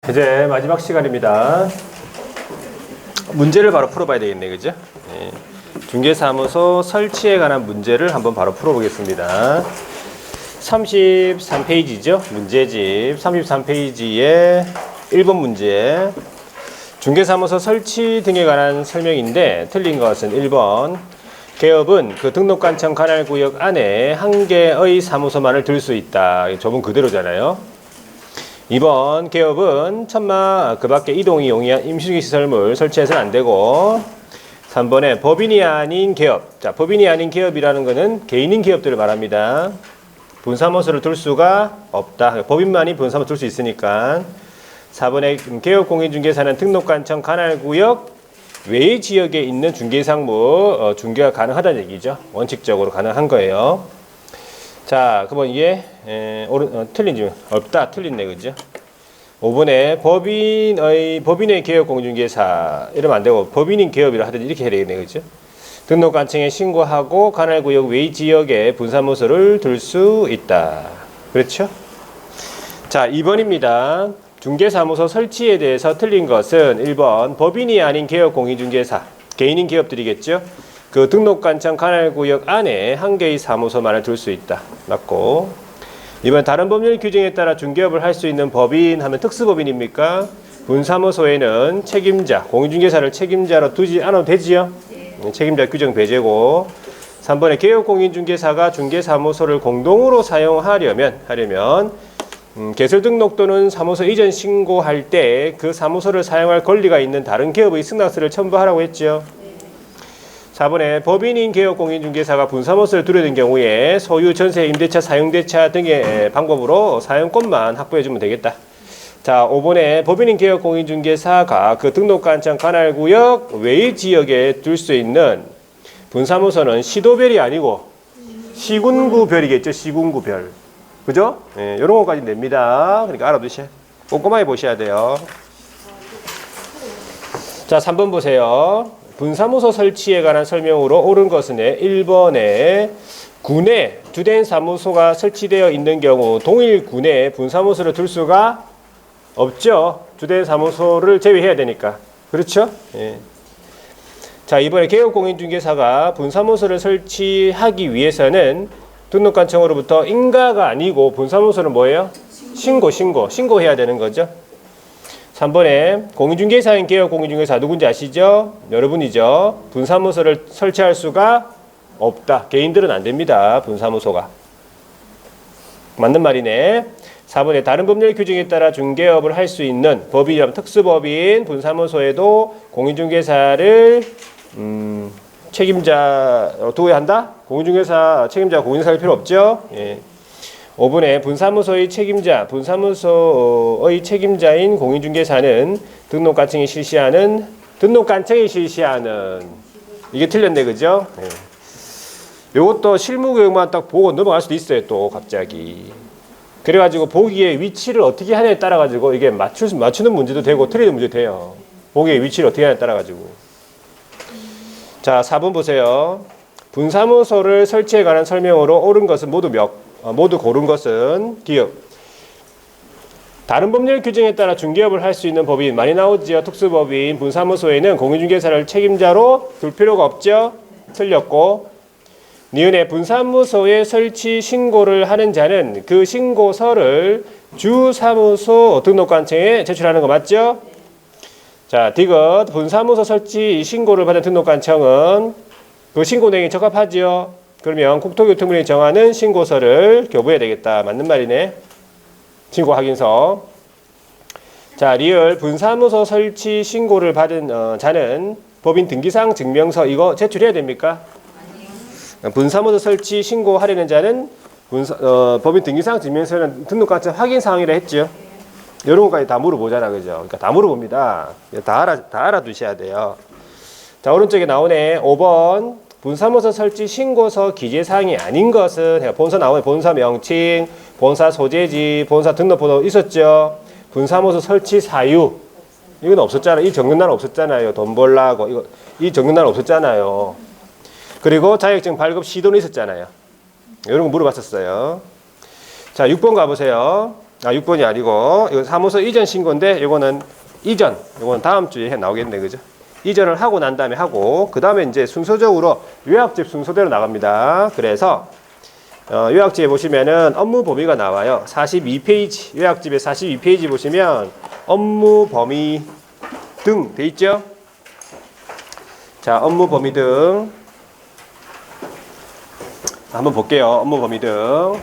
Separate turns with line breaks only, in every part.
이제 마지막 시간입니다. 문제를 바로 풀어봐야 되겠네, 그죠? 네. 중개사무소 설치에 관한 문제를 한번 바로 풀어보겠습니다. 33페이지죠? 문제집 33페이지에 1번 문제. 중개사무소 설치 등에 관한 설명인데 틀린 것은 1번. 개업은 그 등록관청 관할구역 안에 한 개의 사무소만을 들 수 있다. 저분 그대로잖아요. 2번 개업은 천마 그 밖에 이동이 용이한 임시시설물 설치해서는 안 되고 3번에 법인이 아닌 개업. 자, 법인이 아닌 개업이라는 것은 개인인 기업들을 말합니다. 분사무소를 둘 수가 없다. 법인만이 분사무소 둘 수 있으니까. 4번에 개업공인중개사는 등록관청 관할구역 외의 지역에 있는 중개상무 중개가 가능하다는 얘기죠. 원칙적으로 가능한 거예요. 자, 그러면 이게 틀린지 없다, 틀린네, 그죠? 5번에 법인의 개업 공인중개사 이러면 안 되고 법인인 개업이라 하든지 이렇게 해야 되겠네, 그죠? 등록관청에 신고하고 관할구역 외 지역에 분사무소를 둘 수 있다. 그렇죠? 자, 2번입니다. 중개사무소 설치에 대해서 틀린 것은 1번 법인이 아닌 개업 공인중개사, 개인인 기업들이겠죠? 그 등록관청 관할구역 안에 한 개의 사무소만을 둘 수 있다. 맞고. 이번 다른 법률 규정에 따라 중개업을 할 수 있는 법인 하면 특수법인입니까? 분사무소에는 책임자, 공인중개사를 책임자로 두지 않아도 되지요? 네. 책임자 규정 배제고. 3번에 개업공인중개사가 중개사무소를 공동으로 사용하려면 개설 등록 또는 사무소 이전 신고할 때 그 사무소를 사용할 권리가 있는 다른 개업의 승낙서를 첨부하라고 했죠. 4번에 법인인 개업공인중개사가 분사무소를 두려는 경우에 소유, 전세, 임대차, 사용대차 등의 방법으로 사용권만 확보해주면 되겠다. 자, 5번에 법인인 개업공인중개사가 그 등록관청 관할구역 외의 지역에 둘 수 있는 분사무소는 시도별이 아니고 시군구별이겠죠. 시군구별. 그죠? 예, 이런 것까지 냅니다. 그러니까 알아두셔야 꼼꼼하게 보셔야 돼요. 자, 3번 보세요. 분사무소 설치에 관한 설명으로 옳은 것은 1번에 군에 주된 사무소가 설치되어 있는 경우 동일 군에 분사무소를 둘 수가 없죠. 주된 사무소를 제외해야 되니까. 그렇죠? 예. 자, 이번에 개업공인중개사가 분사무소를 설치하기 위해서는 등록관청으로부터 인가가 아니고 분사무소는 뭐예요? 신고해야 되는 거죠. 3번에 공인중개사인 개업공인중개사 누군지 아시죠? 여러분이죠. 분사무소를 설치할 수가 없다. 개인들은 안 됩니다. 분사무소가. 맞는 말이네. 4번에 다른 법률 규정에 따라 중개업을 할 수 있는 법인이라면 특수법인 분사무소에도 공인중개사를 책임자로 두어야 한다? 공인중개사 책임자 공인사일 필요 없죠? 예. 5번에 분사무소의 책임자인 공인중개사는 등록관청이 실시하는 이게 틀렸네, 그죠? 네. 요것도 실무교육만 딱 보고 넘어갈 수도 있어요, 또 갑자기. 그래가지고 보기에 위치를 어떻게 하냐에 따라가지고 이게 맞추는 문제도 되고 틀리는 문제도 돼요. 보기에 위치를 어떻게 하냐에 따라가지고. 자, 4번 보세요. 분사무소를 설치에 관한 설명으로 옳은 것은 모두 고른 것은 기업. 다른 법률 규정에 따라 중개업을 할 수 있는 법인 많이 나오지요. 특수법인, 분사무소에는 공인중개사를 책임자로 둘 필요가 없죠. 틀렸고. 니은의 분사무소에 설치 신고를 하는 자는 그 신고서를 주사무소 등록관청에 제출하는 거 맞죠? 자, 디귿 분사무소 설치 신고를 받은 등록관청은 그 신고 내용이 적합하지요. 그러면 국토교통부이 정하는 신고서를 교부해야 되겠다. 맞는 말이네. 신고 확인서. 자, 리을 분사무소 설치 신고를 받은 자는 법인 등기상 증명서 이거 제출해야 됩니까? 아니요. 분사무소 설치 신고하려는 자는 법인 등기상 증명서는 등록관청 확인 사항이라 했죠. 이런 것까지 다 물어보잖아, 그죠? 그러니까 다 물어봅니다. 다 알아두셔야 돼요. 자, 오른쪽에 나오네. 5번. 분사무소 설치 신고서 기재사항이 아닌 것은 본사 나오네. 본사 명칭, 본사 소재지, 본사 등록번호 있었죠. 분사무소 설치 사유 이건 없었잖아요. 이 적는 날 없었잖아요. 돈 벌라고 이 적는 날 없었잖아요. 그리고 자격증 발급 시도는 있었잖아요. 이런 거 물어봤었어요. 자, 6번 가보세요. 아, 6번이 아니고 이거 사무소 이전 신고인데 이거는 이거는 다음 주에 나오겠네, 그죠? 이전을 하고 난 다음에 하고 그 다음에 이제 순서적으로 요약집 순서대로 나갑니다. 그래서 요약집에 보시면은 업무 범위가 나와요. 42페이지 요약집에 42페이지 보시면 업무 범위 등 돼 있죠? 자, 업무 범위 등 한번 볼게요. 업무 범위 등.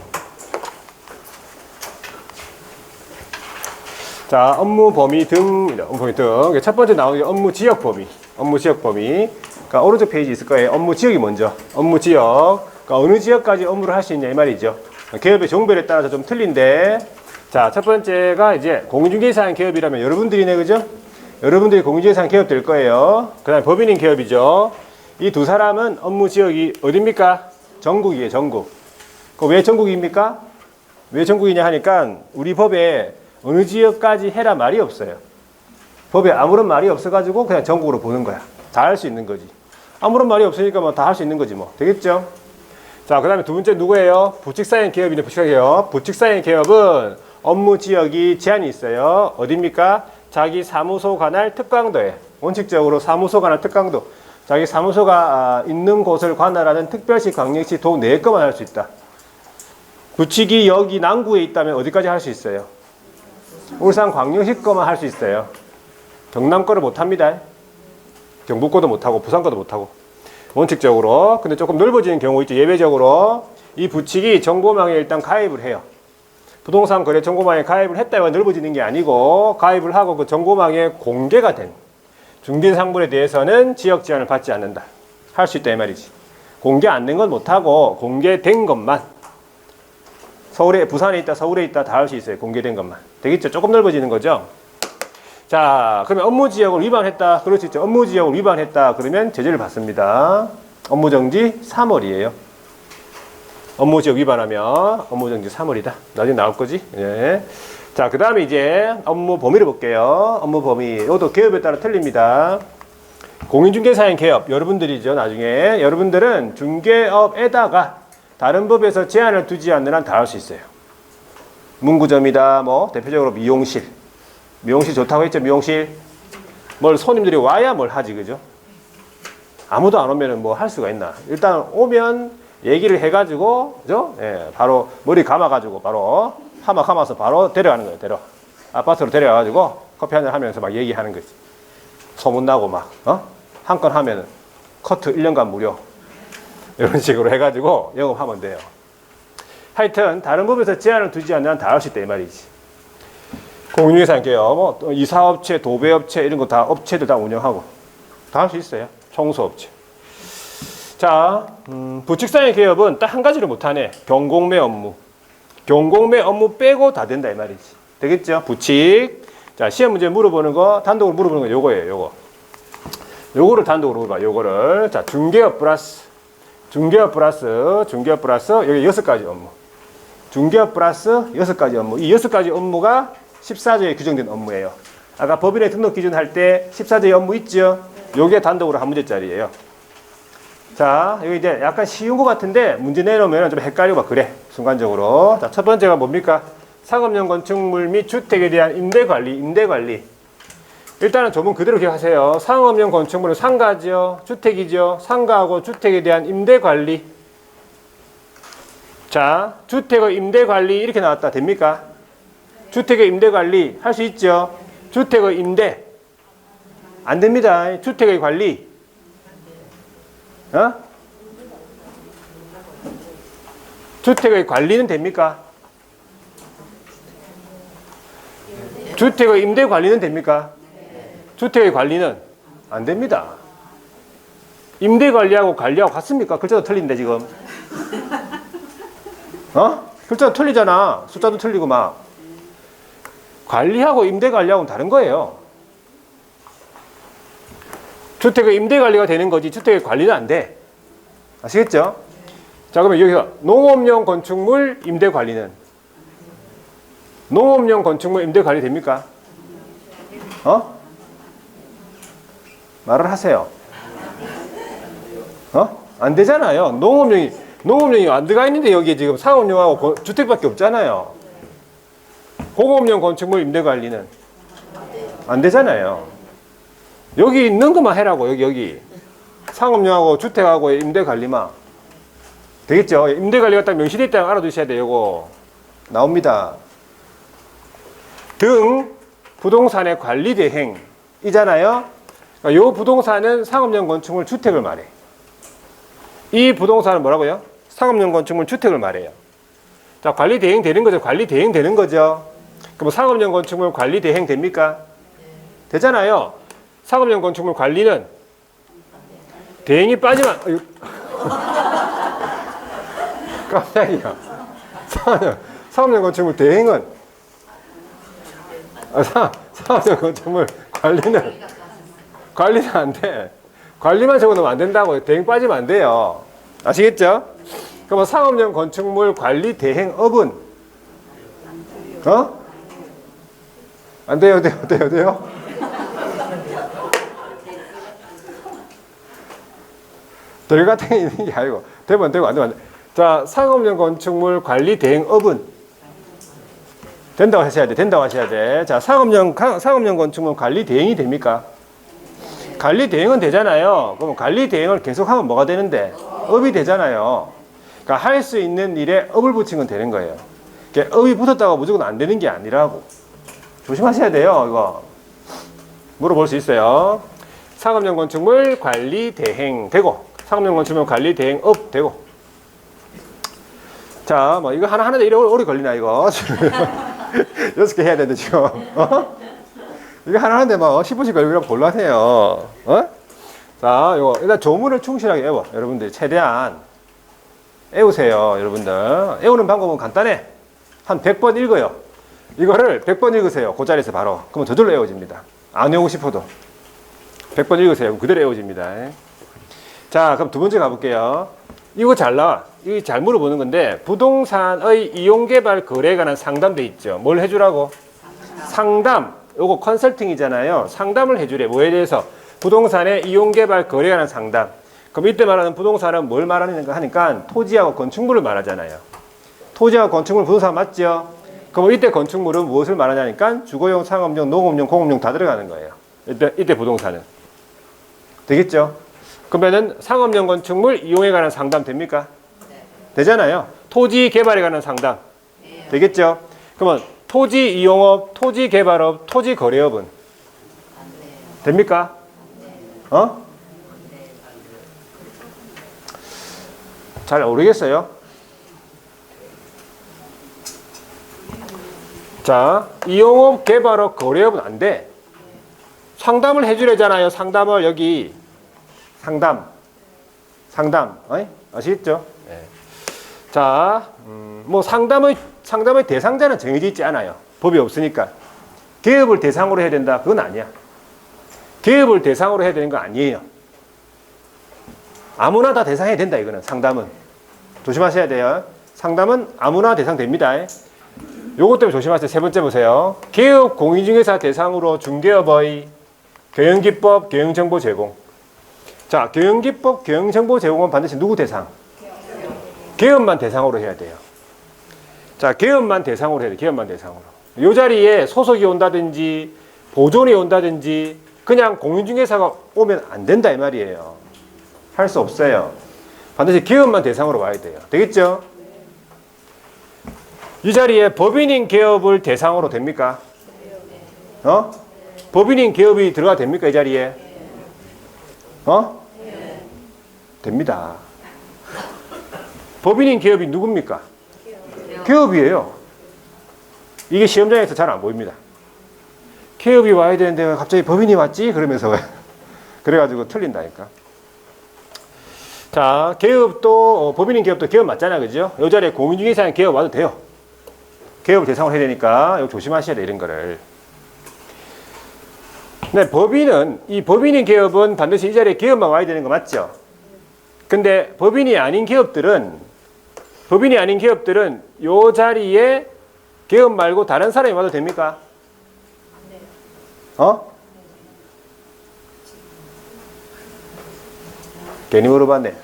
자, 업무 범위 등, 업무 범위 등. 첫 번째 나오는 게 업무 지역 범위. 업무 지역 범위. 그러니까 오른쪽 페이지 있을 거예요. 업무 지역이 먼저. 업무 지역. 그러니까 어느 지역까지 업무를 할 수 있냐 이 말이죠. 기업의 종별에 따라서 좀 틀린데. 자, 첫 번째가 이제 공인중개사인 기업이라면 여러분들이네, 그죠? 여러분들이 공인중개사인 기업 될 거예요. 그 다음에 법인인 기업이죠. 이 두 사람은 업무 지역이 어딥니까? 전국이에요, 전국. 왜 전국입니까? 왜 전국이냐 하니까 우리 법에 어느 지역까지 해라 말이 없어요. 법에 아무런 말이 없어가지고 그냥 전국으로 보는 거야. 다 할 수 있는 거지. 아무런 말이 없으니까 뭐 다 할 수 있는 거지 뭐. 되겠죠? 자, 그 다음에 두 번째 누구예요? 부칙사인 기업이네, 부칙사인 기업. 부칙사인 기업은 업무 지역이 제한이 있어요. 어딥니까? 자기 사무소 관할 특강도에. 원칙적으로 사무소 관할 특강도. 자기 사무소가 있는 곳을 관할하는 특별시, 광역시, 도 내 거만 할 수 있다. 부칙이 여기 남구에 있다면 어디까지 할 수 있어요? 울산 광역시 거만 할 수 있어요. 경남 거를 못 합니다. 경북 거도 못 하고 부산 거도 못 하고. 원칙적으로. 근데 조금 넓어지는 경우 있죠. 예외적으로 이 부칙이 정보망에 일단 가입을 해요. 부동산 거래 정보망에 가입을 했다면 넓어지는 게 아니고 가입을 하고 그 정보망에 공개가 된 중개상물에 대해서는 지역 제한을 받지 않는다. 할 수 있다 이 말이지. 공개 안 된 건 못하고 공개된 것만. 서울에, 부산에 있다, 서울에 있다 다 할 수 있어요. 공개된 것만. 되겠죠? 조금 넓어지는 거죠? 자, 그러면 업무 지역을 위반했다. 그럴 수 있죠. 업무 지역을 위반했다. 그러면 제재를 받습니다. 업무 정지 3월이에요. 업무 지역 위반하면 업무 정지 3월이다. 나중에 나올 거지? 예. 자, 그 다음에 이제 업무 범위를 볼게요. 업무 범위. 이것도 기업에 따라 틀립니다. 공인중개사인 기업. 여러분들이죠. 나중에. 여러분들은 중개업에다가 다른 법에서 제한을 두지 않는 한 다 할 수 있어요. 문구점이다. 뭐 대표적으로 미용실. 미용실 좋다고 했죠. 미용실. 뭘 손님들이 와야 뭘 하지, 그죠? 아무도 안 오면은 뭐 할 수가 있나? 일단 오면 얘기를 해가지고, 그죠? 예, 바로 머리 감아가지고 바로 파마 감아서 바로 데려가는 거예요. 아파트로 데려가가지고 커피 한잔 하면서 막 얘기하는 거지. 소문나고 막 한 건 하면은 커트 1년간 무료. 이런 식으로 해가지고 영업하면 돼요. 하여튼 다른 법에서 제한을 두지 않는 한 다 할 수 있다 이 말이지. 공인중개사인 기업, 뭐 이사업체, 도배업체 이런 거 다 업체들 다 운영하고 다 할 수 있어요. 청소업체. 자, 부칙사인 기업은 딱 한 가지를 못하네. 경공매 업무. 경공매 업무 빼고 다 된다 이 말이지. 되겠죠? 부칙. 자, 시험 문제 물어보는 거, 단독으로 물어보는 거 요거예요. 요거. 요거를 단독으로 물어봐. 요거를. 자, 중개업 플러스 여기 6가지 업무. 중개업 플러스 6가지 업무. 이 6가지 업무가 14조에 규정된 업무예요. 아까 법인에 등록 기준 할 때 14조의 업무 있죠? 요게 단독으로 한 문제짜리예요. 자, 여기 이제 약간 쉬운 것 같은데 문제 내놓으면 좀 헷갈리고 막 그래. 순간적으로. 자, 첫 번째가 뭡니까? 상업용 건축물 및 주택에 대한 임대관리. 일단은 조문 그대로 기억하세요. 상업용 건축물은 상가죠. 주택이죠. 상가하고 주택에 대한 임대관리. 자, 주택의 임대관리 이렇게 나왔다. 됩니까? 주택의 임대관리 할 수 있죠. 주택의 임대 안 됩니다. 주택의 관리 주택의 관리는 됩니까? 주택의 임대 관리는 됩니까? 주택의 관리는 안 됩니다. 임대 관리하고 관리하고 같습니까? 글자도 틀린데 지금. 글자도 틀리잖아. 숫자도 틀리고 막. 관리하고 임대 관리하고는 다른 거예요. 주택의 임대 관리가 되는 거지 주택의 관리는 안 돼. 아시겠죠? 자, 그러면 여기서 농업용 건축물 임대 관리는 농업용 건축물 임대 관리 됩니까? 말을 하세요. 안 되잖아요. 농업용이 안 들어가 있는데 여기에 지금 상업용하고 주택밖에 없잖아요. 공업용 건축물 임대 관리는 안 되잖아요. 여기 있는 것만 해라고. 여기 상업용하고 주택하고 임대 관리만 되겠죠. 임대 관리가 딱 명시되어 있다는 거 알아두셔야 돼요. 이거 나옵니다. 등 부동산의 관리 대행이잖아요. 그러니까 이 부동산은 상업용 건축물 주택을 말해. 이 부동산은 뭐라고요? 상업용 건축물 주택을 말해요. 자, 관리 대행 되는 거죠. 관리 대행 되는 거죠. 그럼 상업용 건축물 관리 대행 됩니까? 되잖아요. 상업용 건축물 관리는 대행이 빠지면 깜짝이야. 상업용 건축물 대행은 상업용 건축물 관리는 안 돼. 관리만 적어놓으면 안 된다고. 대행 빠지면 안 돼요. 아시겠죠? 그럼 상업용 건축물 관리 대행업은 안 돼요. 될 같은 게 있는 게 아니고 되면 안 되고 안 되면 안 돼. 자, 상업용 건축물 관리 대행업은 된다고 하셔야 돼. 자, 상업용 건축물 관리 대행이 됩니까? 관리 대행은 되잖아요. 그럼 관리 대행을 계속하면 뭐가 되는데? 업이 되잖아요. 그러니까 할 수 있는 일에 업을 붙이면 되는 거예요. 그러니까 업이 붙었다고 무조건 안 되는 게 아니라고. 조심하셔야 돼요. 이거 물어볼 수 있어요. 상업용 건축물 관리 대행 되고, 상업용 건축물 관리 대행업 되고. 자, 뭐 이거 하나 하는데 이래 오래 걸리나 이거? 6개 해야 되는데 지금. 이거 하나 하는데 막 10분씩 걸리면 곤란해요. 자, 이거 일단 조문을 충실하게 외워. 여러분들 최대한 외우세요. 여러분들 외우는 방법은 간단해. 한 100번 읽어요. 이거를 100번 읽으세요. 그 자리에서 바로. 그러면 저절로 외워집니다. 안 외우고 싶어도 100번 읽으세요. 그대로 외워집니다. 자, 그럼 두 번째 가볼게요. 이거 잘 나와. 이거 잘 물어보는 건데, 부동산의 이용개발 거래에 관한 상담돼 있죠. 뭘 해주라고? 상담. 요거 컨설팅이잖아요. 상담을 해주래. 뭐에 대해서? 부동산의 이용개발 거래에 관한 상담. 그럼 이때 말하는 부동산은 뭘 말하는가 하니까 토지하고 건축물을 말하잖아요. 토지하고 건축물 부동산 맞죠? 그럼 이때 건축물은 무엇을 말하냐니까 주거용, 상업용, 농업용, 공업용 다 들어가는 거예요. 이때 부동산은. 되겠죠? 그러면은 상업용 건축물 이용에 관한 상담 됩니까? 네. 되잖아요. 토지 개발에 관한 상담. 네. 되겠죠? 그러면 토지 이용업, 토지 개발업, 토지 거래업은 됩니까? 잘 모르겠어요. 자, 이용업, 개발업, 거래업은 안 돼. 상담을 해주려잖아요. 상담을 여기 상담. 아시겠죠? 네. 자, 뭐 상담의 대상자는 정해져 있지 않아요. 법이 없으니까. 개업을 대상으로 해야 된다. 그건 아니야. 개업을 대상으로 해야 되는 거 아니에요. 아무나 다 대상해야 된다. 이거는 상담은. 조심하셔야 돼요. 상담은 아무나 대상됩니다. 요것 때문에 조심하세요. 세 번째 보세요. 개업 공인중개사 대상으로 중개업의 경영기법, 경영정보 제공. 자, 경영기법, 경영정보 제공은 반드시 누구 대상? 개업만 대상으로 해야 돼요. 자, 개업만 대상으로 해야 돼요. 개업만 대상으로. 이 자리에 소속이 온다든지 보존이 온다든지 그냥 공인중개사가 오면 안 된다 이 말이에요. 할 수 없어요. 반드시 개업만 대상으로 와야 돼요. 되겠죠? 이 자리에 법인인 개업을 대상으로 됩니까? 법인인 개업이 들어가 됩니까? 이 자리에? 됩니다. 법인인 개업이 누굽니까? 개업이에요. 이게 시험장에서 잘 안 보입니다. 개업이 와야 되는데 왜 갑자기 법인이 왔지? 그러면서 그래가지고 틀린다니까. 자, 개업도 법인인 개업도 개업 맞잖아, 그죠? 이 자리에 공인중개사는 개업 와도 돼요. 개업을 대상으로 해야 되니까 이거 조심하셔야 돼, 이런 거를. 네, 이 법인인 개업은 반드시 이 자리에 개업만 와야 되는 거 맞죠? 근데 법인이 아닌 기업들은 이 자리에 개업 말고 다른 사람이 와도 됩니까? 괜히 물어봤네.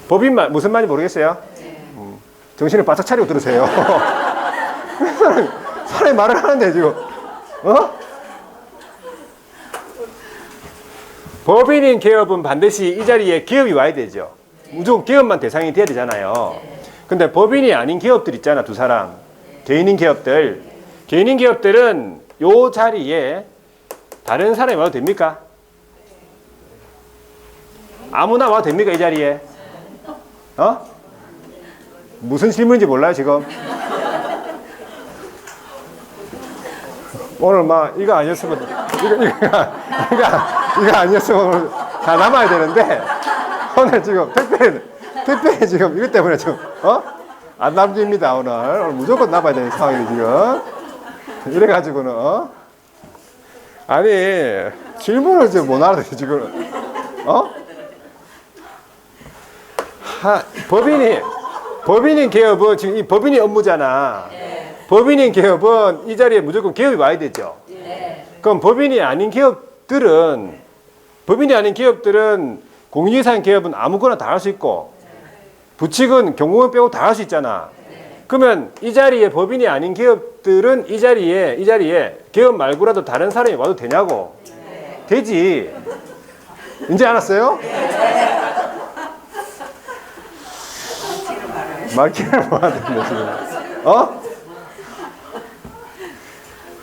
법인만 무슨 말인지 모르겠어요? 정신을 바짝 차리고 들으세요. 사람이 말을 하는데 지금 법인인 기업은 반드시 이 자리에 기업이 와야 되죠. 무조건 기업만 대상이 돼야 되잖아요. 근데 법인이 아닌 기업들 있잖아, 두 사람. 개인인 기업들. 개인인 기업들은 요 자리에 다른 사람이 와도 됩니까? 아무나 와도 됩니까, 이 자리에? 무슨 질문인지 몰라요, 지금? 오늘 막 이거 아니었으면 이거 아니었으면 오늘 다 남아야 되는데 오늘 지금 택배 지금 이것 때문에 지금 안 남깁니다. 오늘 무조건 남아야 되는 상황이 지금 이래가지고는 아니 질문을 지금 못 알아듣지 지금 법인인 기업은 지금 이 법인이 업무잖아. 법인인 기업은 이 자리에 무조건 기업이 와야 되죠. 그럼 법인이 아닌 기업들은 공인중개사인 기업은 아무거나 다 할 수 있고 부칙은 경공원 빼고 다 할 수 있잖아. 그러면 이 자리에 법인이 아닌 기업들은 이 자리에 기업 말고라도 다른 사람이 와도 되냐고? 되지. 이제 알았어요? 말기를 뭐 하던데 지금?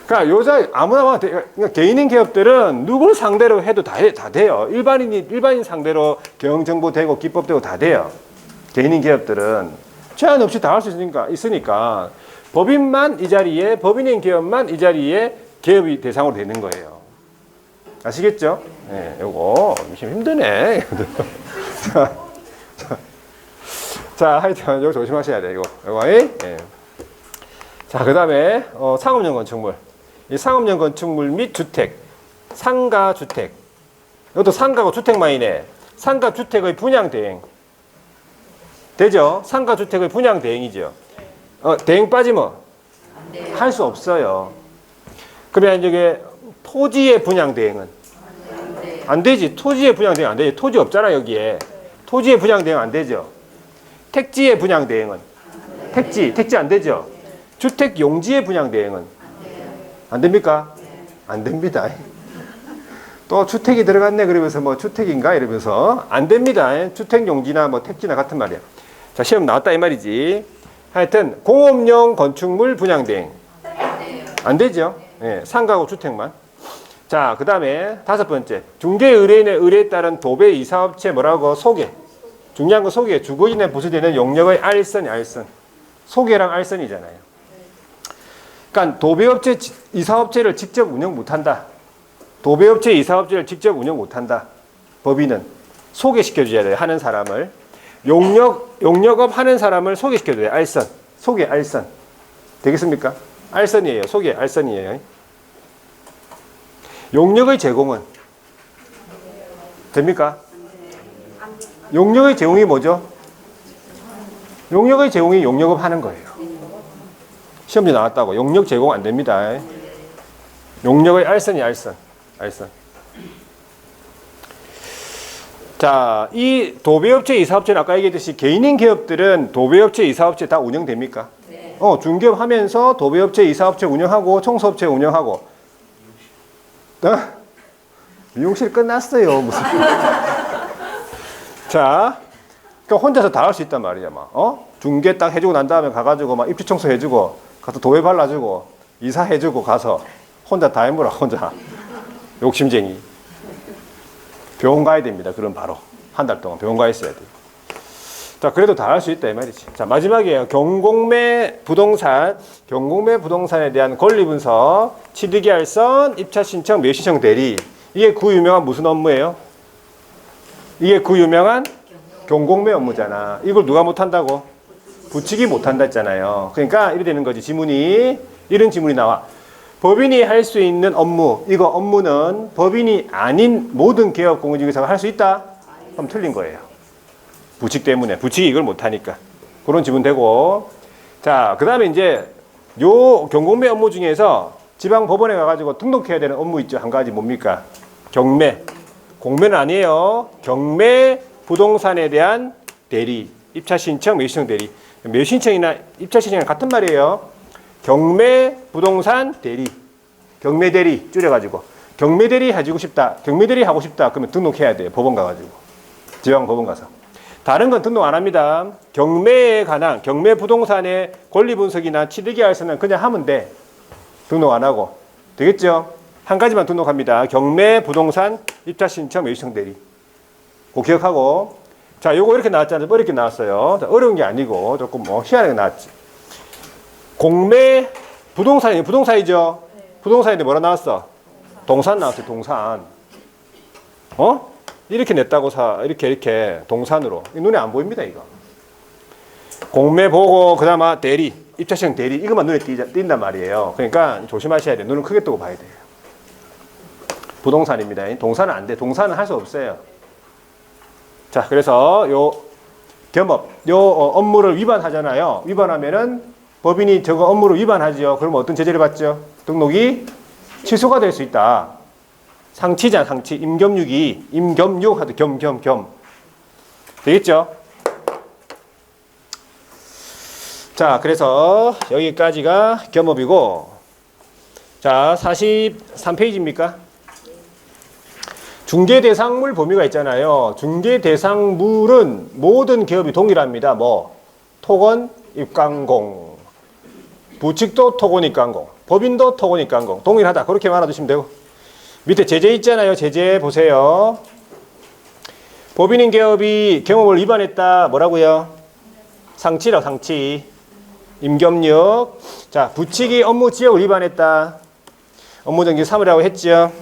그러니까 요자 아무나 와도 돼. 그러니까 개인인 기업들은 누굴 상대로 해도 다 돼요. 일반인 상대로 경영정보 되고 기법 되고 다 돼요. 개인인 기업들은 제한 없이 다 할 수 있으니까 법인만 이 자리에 법인인 기업만 이 자리에 기업이 대상으로 되는 거예요. 아시겠죠? 네, 요거 좀 힘드네. 자, 하여튼 이거 조심하셔야 돼. 이거. 예. 자, 그다음에 상업용 건축물. 이 상업용 건축물 및 주택, 상가 주택. 이것도 상가고 주택만이네. 상가 주택의 분양 대행. 되죠? 상가 주택의 분양 대행이죠. 대행 빠지면 할 수 없어요. 그러면 이게 토지의 분양 대행은 안 되지. 토지의 분양 대행 안 되지. 토지 없잖아 여기에. 토지의 분양 대행 안 되죠. 택지의 분양 대행은 택지 안 되죠. 주택 용지의 분양 대행은 안 됩니까? 안 됩니다. 또 주택이 들어갔네 그러면서 뭐 주택인가 이러면서 안 됩니다. 주택 용지나 뭐 택지나 같은 말이야. 자, 시험 나왔다 이 말이지. 하여튼 공업용 건축물 분양 대행 안 되죠. 예, 상가고 주택만. 자, 그 다음에 5번째 중개 의뢰인의 의뢰에 따른 도배 이사업체 뭐라고? 소개. 중요한 거 소개. 주거인에 부수되는 용역의 알선이 알선. 소개랑 알선이잖아요. 그러니까 도배업체 이사업체를 직접 운영 못한다. 도배업체 이사업체를 직접 운영 못한다. 법인은 소개시켜줘야 돼요. 하는 사람을. 용역업 하는 사람을 소개시켜줘야 돼요. 알선. 소개 알선. 되겠습니까? 알선이에요. 소개 알선이에요. 용역의 제공은 됩니까? 용역의 제공이 뭐죠? 용역의 제공이 용역업 하는 거예요. 시험지 나왔다고. 용역 제공 안 됩니다. 용역의 알선이 알선. 자, 이 도배업체 이사업체는 아까 얘기했듯이 개인인 기업들은 도배업체 이사업체 다 운영됩니까? 네. 중개업 하면서 도배업체 이사업체 운영하고 청소업체 운영하고. 미용실 끝났어요. 무슨. 자, 그러니까 혼자서 다 할 수 있단 말이야. 막, 중개 딱 해주고 난 다음에 가가지고 막 입주 청소 해주고, 가서 도배 발라주고, 이사 해주고 가서 혼자 다 해보라, 혼자. 욕심쟁이. 병원 가야 됩니다. 그럼 바로. 한 달 동안 병원 가 있어야 돼요. 자, 그래도 다 할 수 있다, 이 말이지. 자, 마지막이에요. 경공매 부동산에 대한 권리 분석, 취득이 알선, 입차 신청, 매수 신청 대리. 이게 그 유명한 무슨 업무예요? 이게 그 유명한 경공매 업무잖아. 이걸 누가 못한다고? 부칙이 못한다 했잖아요. 그러니까 이래 되는 거지. 이런 지문이 나와. 법인이 할 수 있는 업무, 이거 업무는 법인이 아닌 모든 기업 공인중개사가 할 수 있다? 그럼 틀린 거예요. 부칙 때문에. 부칙이 이걸 못하니까. 그런 지문 되고. 자, 그 다음에 이제 요 경공매 업무 중에서 지방 법원에 가가지고 등록해야 되는 업무 있죠. 한 가지 뭡니까? 경매. 공매는 아니에요. 경매 부동산에 대한 대리. 입차 신청, 매수 신청 대리. 매수 신청이나 입차 신청이랑 같은 말이에요. 경매 부동산 대리. 경매 대리 줄여가지고 경매 대리 해주고 싶다. 경매 대리 하고 싶다. 그러면 등록해야 돼요. 법원 가가지고. 지방 법원 가서. 다른 건 등록 안 합니다. 경매에 관한 경매 부동산의 권리 분석이나 취득이하에서는 그냥 하면 돼. 등록 안 하고. 되겠죠? 한 가지만 등록합니다. 경매 부동산 입찰 신청 매수청 대리. 그거 기억하고. 자, 요거 이렇게 나왔잖아요. 어렵게 나왔어요. 자, 어려운 게 아니고 조금 희한하게 나왔지. 공매 부동산이죠. 부동산인데 뭐라 나왔어? 동산 나왔어요. 동산. 이렇게 냈다고 이렇게 동산으로. 눈에 안 보입니다, 이거. 공매 보고 그다음 대리, 입찰시청 대리 이것만 눈에 띈단 말이에요. 그러니까 조심하셔야 돼요. 눈을 크게 뜨고 봐야 돼요. 부동산입니다. 동산은 안 돼. 동산은 할 수 없어요. 자, 그래서 요 겸업, 업무를 위반하잖아요. 위반하면은 법인이 저거 업무를 위반하죠. 그러면 어떤 제재를 받죠? 등록이 취소가 될 수 있다. 상치잖아, 상치. 임겸육 하도 겸. 되겠죠? 자, 그래서 여기까지가 겸업이고, 자, 43페이지입니까? 중개대상물 범위가 있잖아요. 중개대상물은 모든 기업이 동일합니다. 뭐, 토건, 입광공, 부칙도 토건, 입광공, 법인도 토건, 입광공. 동일하다. 그렇게 말아주시면 되고. 밑에 제재 있잖아요. 제재 보세요. 법인인 기업이 경업을 위반했다. 뭐라고요? 상치라고, 상치. 임겸육. 자, 부칙이 업무 지역을 위반했다. 업무정지 3이라고 했죠.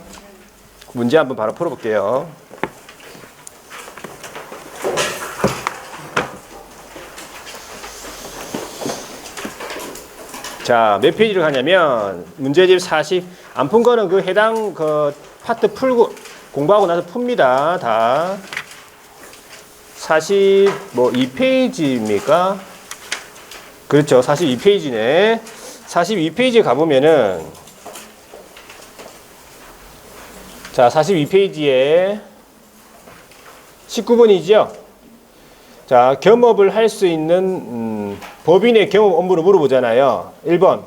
문제 한번 바로 풀어볼게요. 자, 몇 페이지를 가냐면 문제집 40. 안 푼 거는 그 해당 그 파트 풀고 공부하고 나서 풉니다. 다 42페이지입니까? 그렇죠. 42페이지네. 42페이지에 가보면은 자, 42페이지에 19번이죠. 자, 겸업을 할 수 있는 법인의 경업 업무를 물어보잖아요. 1번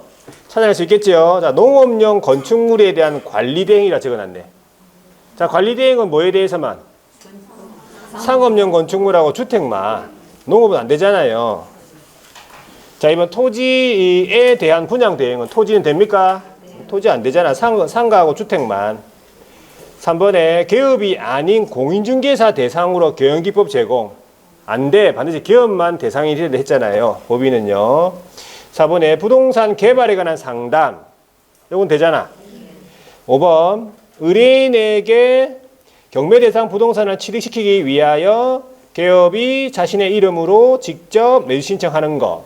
찾아낼 수 있겠죠. 자, 농업용 건축물에 대한 관리 대행이라 적어놨네. 자, 관리 대행은 뭐에 대해서만? 상업용 건축물하고 주택만. 농업은 안 되잖아요. 자, 이번 토지에 대한 분양 대행은 토지는 됩니까? 토지 안 되잖아. 상가하고 주택만. 3번에 기업이 아닌 공인중개사 대상으로 경영기법 제공. 안 돼. 반드시 기업만 대상이 되야 했잖아요. 법인은요. 4번에 부동산 개발에 관한 상담. 이건 되잖아. 5번 의뢰인에게 경매 대상 부동산을 취득시키기 위하여 기업이 자신의 이름으로 직접 매수 신청하는 거.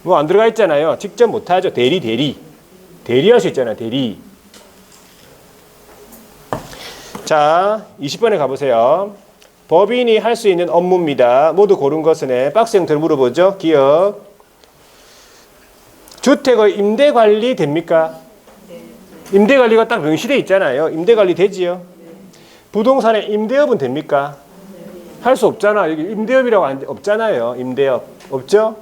뭐 안 들어가 있잖아요. 직접 못하죠. 대리할 수 있잖아요. 대리. 자, 20번에 가보세요. 법인이 할 수 있는 업무입니다. 모두 고른 것은 박스 형태로 물어보죠. 기업. 주택의 임대관리 됩니까? 임대관리가 딱 명시되어 있잖아요. 임대관리 되지요? 부동산의 임대업은 됩니까? 할 수 없잖아. 여기 임대업이라고 없잖아요. 임대업. 없죠?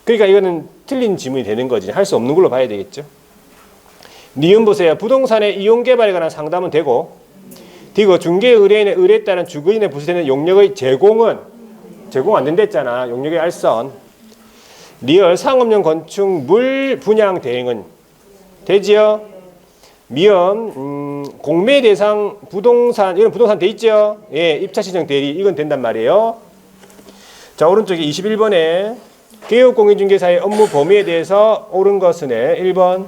그러니까 이거는 틀린 지문이 되는 거지. 할 수 없는 걸로 봐야 되겠죠? 니은 보세요. 부동산의 이용 개발에 관한 상담은 되고, 디귿 중개 의뢰인의 의뢰에 따른 주거인의 부수되는 용역의 제공 안 된댔잖아. 용역의 알선. 리얼 상업용 건축물 분양 대행은 되지요? 미음 공매 대상 부동산 이런 부동산 돼 있죠? 예, 입찰 신청 대리 이건 된단 말이에요. 자, 오른쪽에 21번에 기업 공인중개사의 업무 범위에 대해서 옳은 것은 1번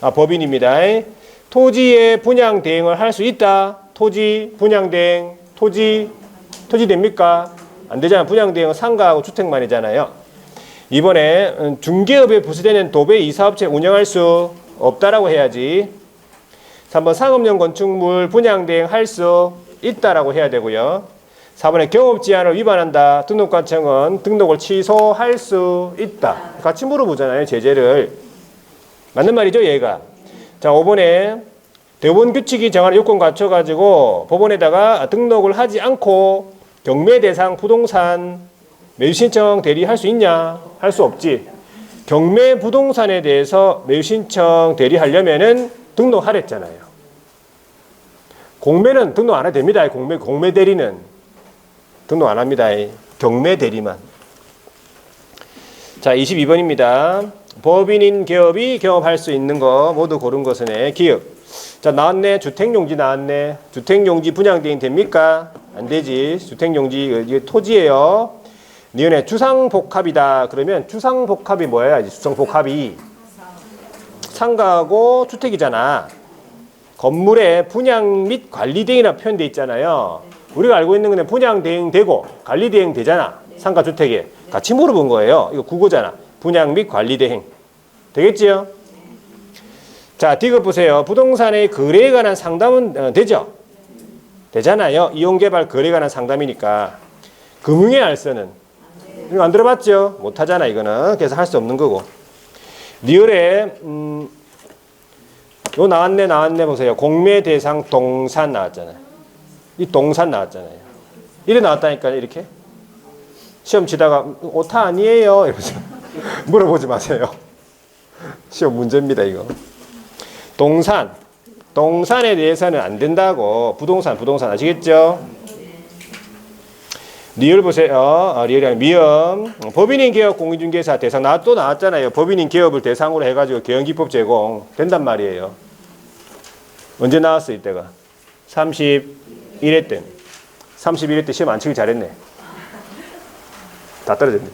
법인입니다. 토지의 분양 대행을 할 수 있다. 토지 분양 대행 토지 됩니까? 안 되잖아. 분양 대행은 상가하고 주택만이잖아요. 이번에 중개업에 부수되는 도배 이사업체 운영할 수 없다라고 해야지. 3번 상업용 건축물 분양 대행 할 수 있다라고 해야 되고요. 4번에 경업 제한을 위반한다. 등록관청은 등록을 취소할 수 있다. 같이 물어보잖아요. 제재를. 맞는 말이죠, 얘가. 자, 5번에 대법원 규칙이 정하는 요건 갖춰가지고 법원에다가 등록을 하지 않고 경매 대상 부동산 매수 신청 대리할 수 있냐? 할 수 없지. 경매 부동산에 대해서 매수신청 대리하려면은 등록하랬잖아요. 공매는 등록 안 해도 됩니다. 공매 대리는 등록 안 합니다. 경매 대리만. 자, 22번입니다. 법인인 기업이 경업할 수 있는 거 모두 고른 것은 기업. 자, 나왔네. 주택용지 나왔네. 주택용지 분양대행 됩니까? 안 되지. 주택용지 이게 토지예요. 니은에 주상복합이다. 그러면 주상복합이 뭐야? 주상복합이 상가하고 주택이잖아. 건물에 분양 및 관리 대행이라고 표현돼 있잖아요. 우리가 알고 있는 건 분양 대행 되고 관리 대행 되잖아. 상가 주택에 같이 물어본 거예요. 이거 국어잖아. 분양 및 관리 대행 되겠지요? 자, 디귿 보세요. 부동산의 거래에 관한 상담은 되죠? 되잖아요. 이용개발 거래에 관한 상담이니까. 금융의 알선은 이거 안 들어봤죠? 못하잖아 이거는. 그래서 할 수 없는 거고. 리얼에 요 나왔네 보세요. 공매 대상 동산 나왔잖아요. 이 동산 나왔잖아요. 이래 나왔다니까요. 이렇게 시험 치다가 오타 아니에요 이러면서 물어보지 마세요. 시험 문제입니다 이거. 동산에 대해서는 안 된다고. 부동산 아시겠죠? 리얼 보세요. 리얼이 아니라 미음. 법인인 기업 공인중개사 대상 또 나왔잖아요. 법인인 기업을 대상으로 해가지고 개헌기법 제공 된단 말이에요. 언제 나왔어 이때가? 31회 때. 31회 때 시험 안 치기 잘했네. 다 떨어졌네.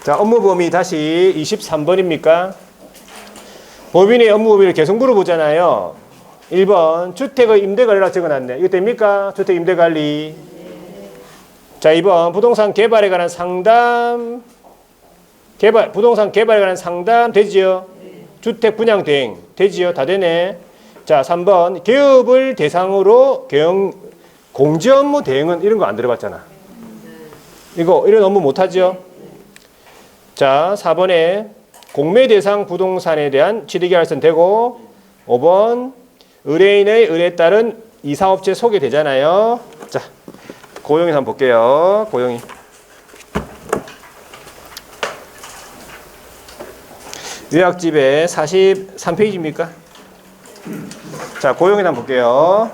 자, 업무 범위 다시 23번입니까? 법인의 업무 범위를 계속 물어보잖아요. 1번 주택의 임대관리라고 적어놨네. 이거 됩니까? 주택 임대관리. 자, 2번 부동산 개발에 관한 상담. 부동산 개발에 관한 상담 되지요? 주택 분양 대행 되지요? 다 되네. 자, 3번 기업을 대상으로 공제 업무 대행은 이런 거 안 들어봤잖아. 이런 업무 못하죠? 자, 4번에 공매 대상 부동산에 대한 취득계약선 되고, 5번 의뢰인의 의뢰에 따른 이사업체 소개되잖아요. 자, 고용이 한번 볼게요. 고용이. 요약집에 43페이지입니까? 자, 고용이 한번 볼게요.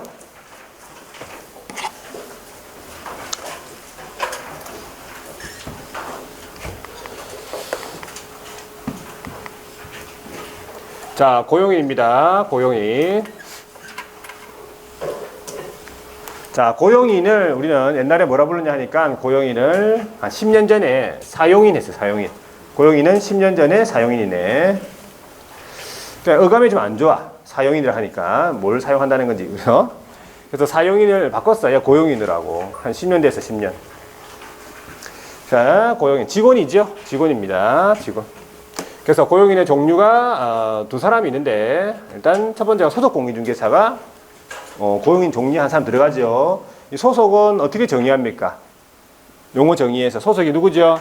자, 고용인입니다. 고용인. 자, 고용인을 우리는 옛날에 뭐라 불렀냐 하니까 고용인을 한 10년 전에 사용인 했어요. 사용인. 고용인은 10년 전에 사용인이네. 그러니까 어감이 좀 안 좋아. 사용인이라 하니까 뭘 사용한다는 건지. 그래서 사용인을 바꿨어요. 고용인이라고. 한 10년 됐어. 10년. 자, 고용인. 직원이죠. 직원입니다. 직원. 그래서 고용인의 종류가 두 사람이 있는데, 일단 첫 번째가 소속공인중개사가 고용인 종류 한 사람 들어가죠. 이 소속은 어떻게 정의합니까? 용어 정의에서 소속이 누구죠?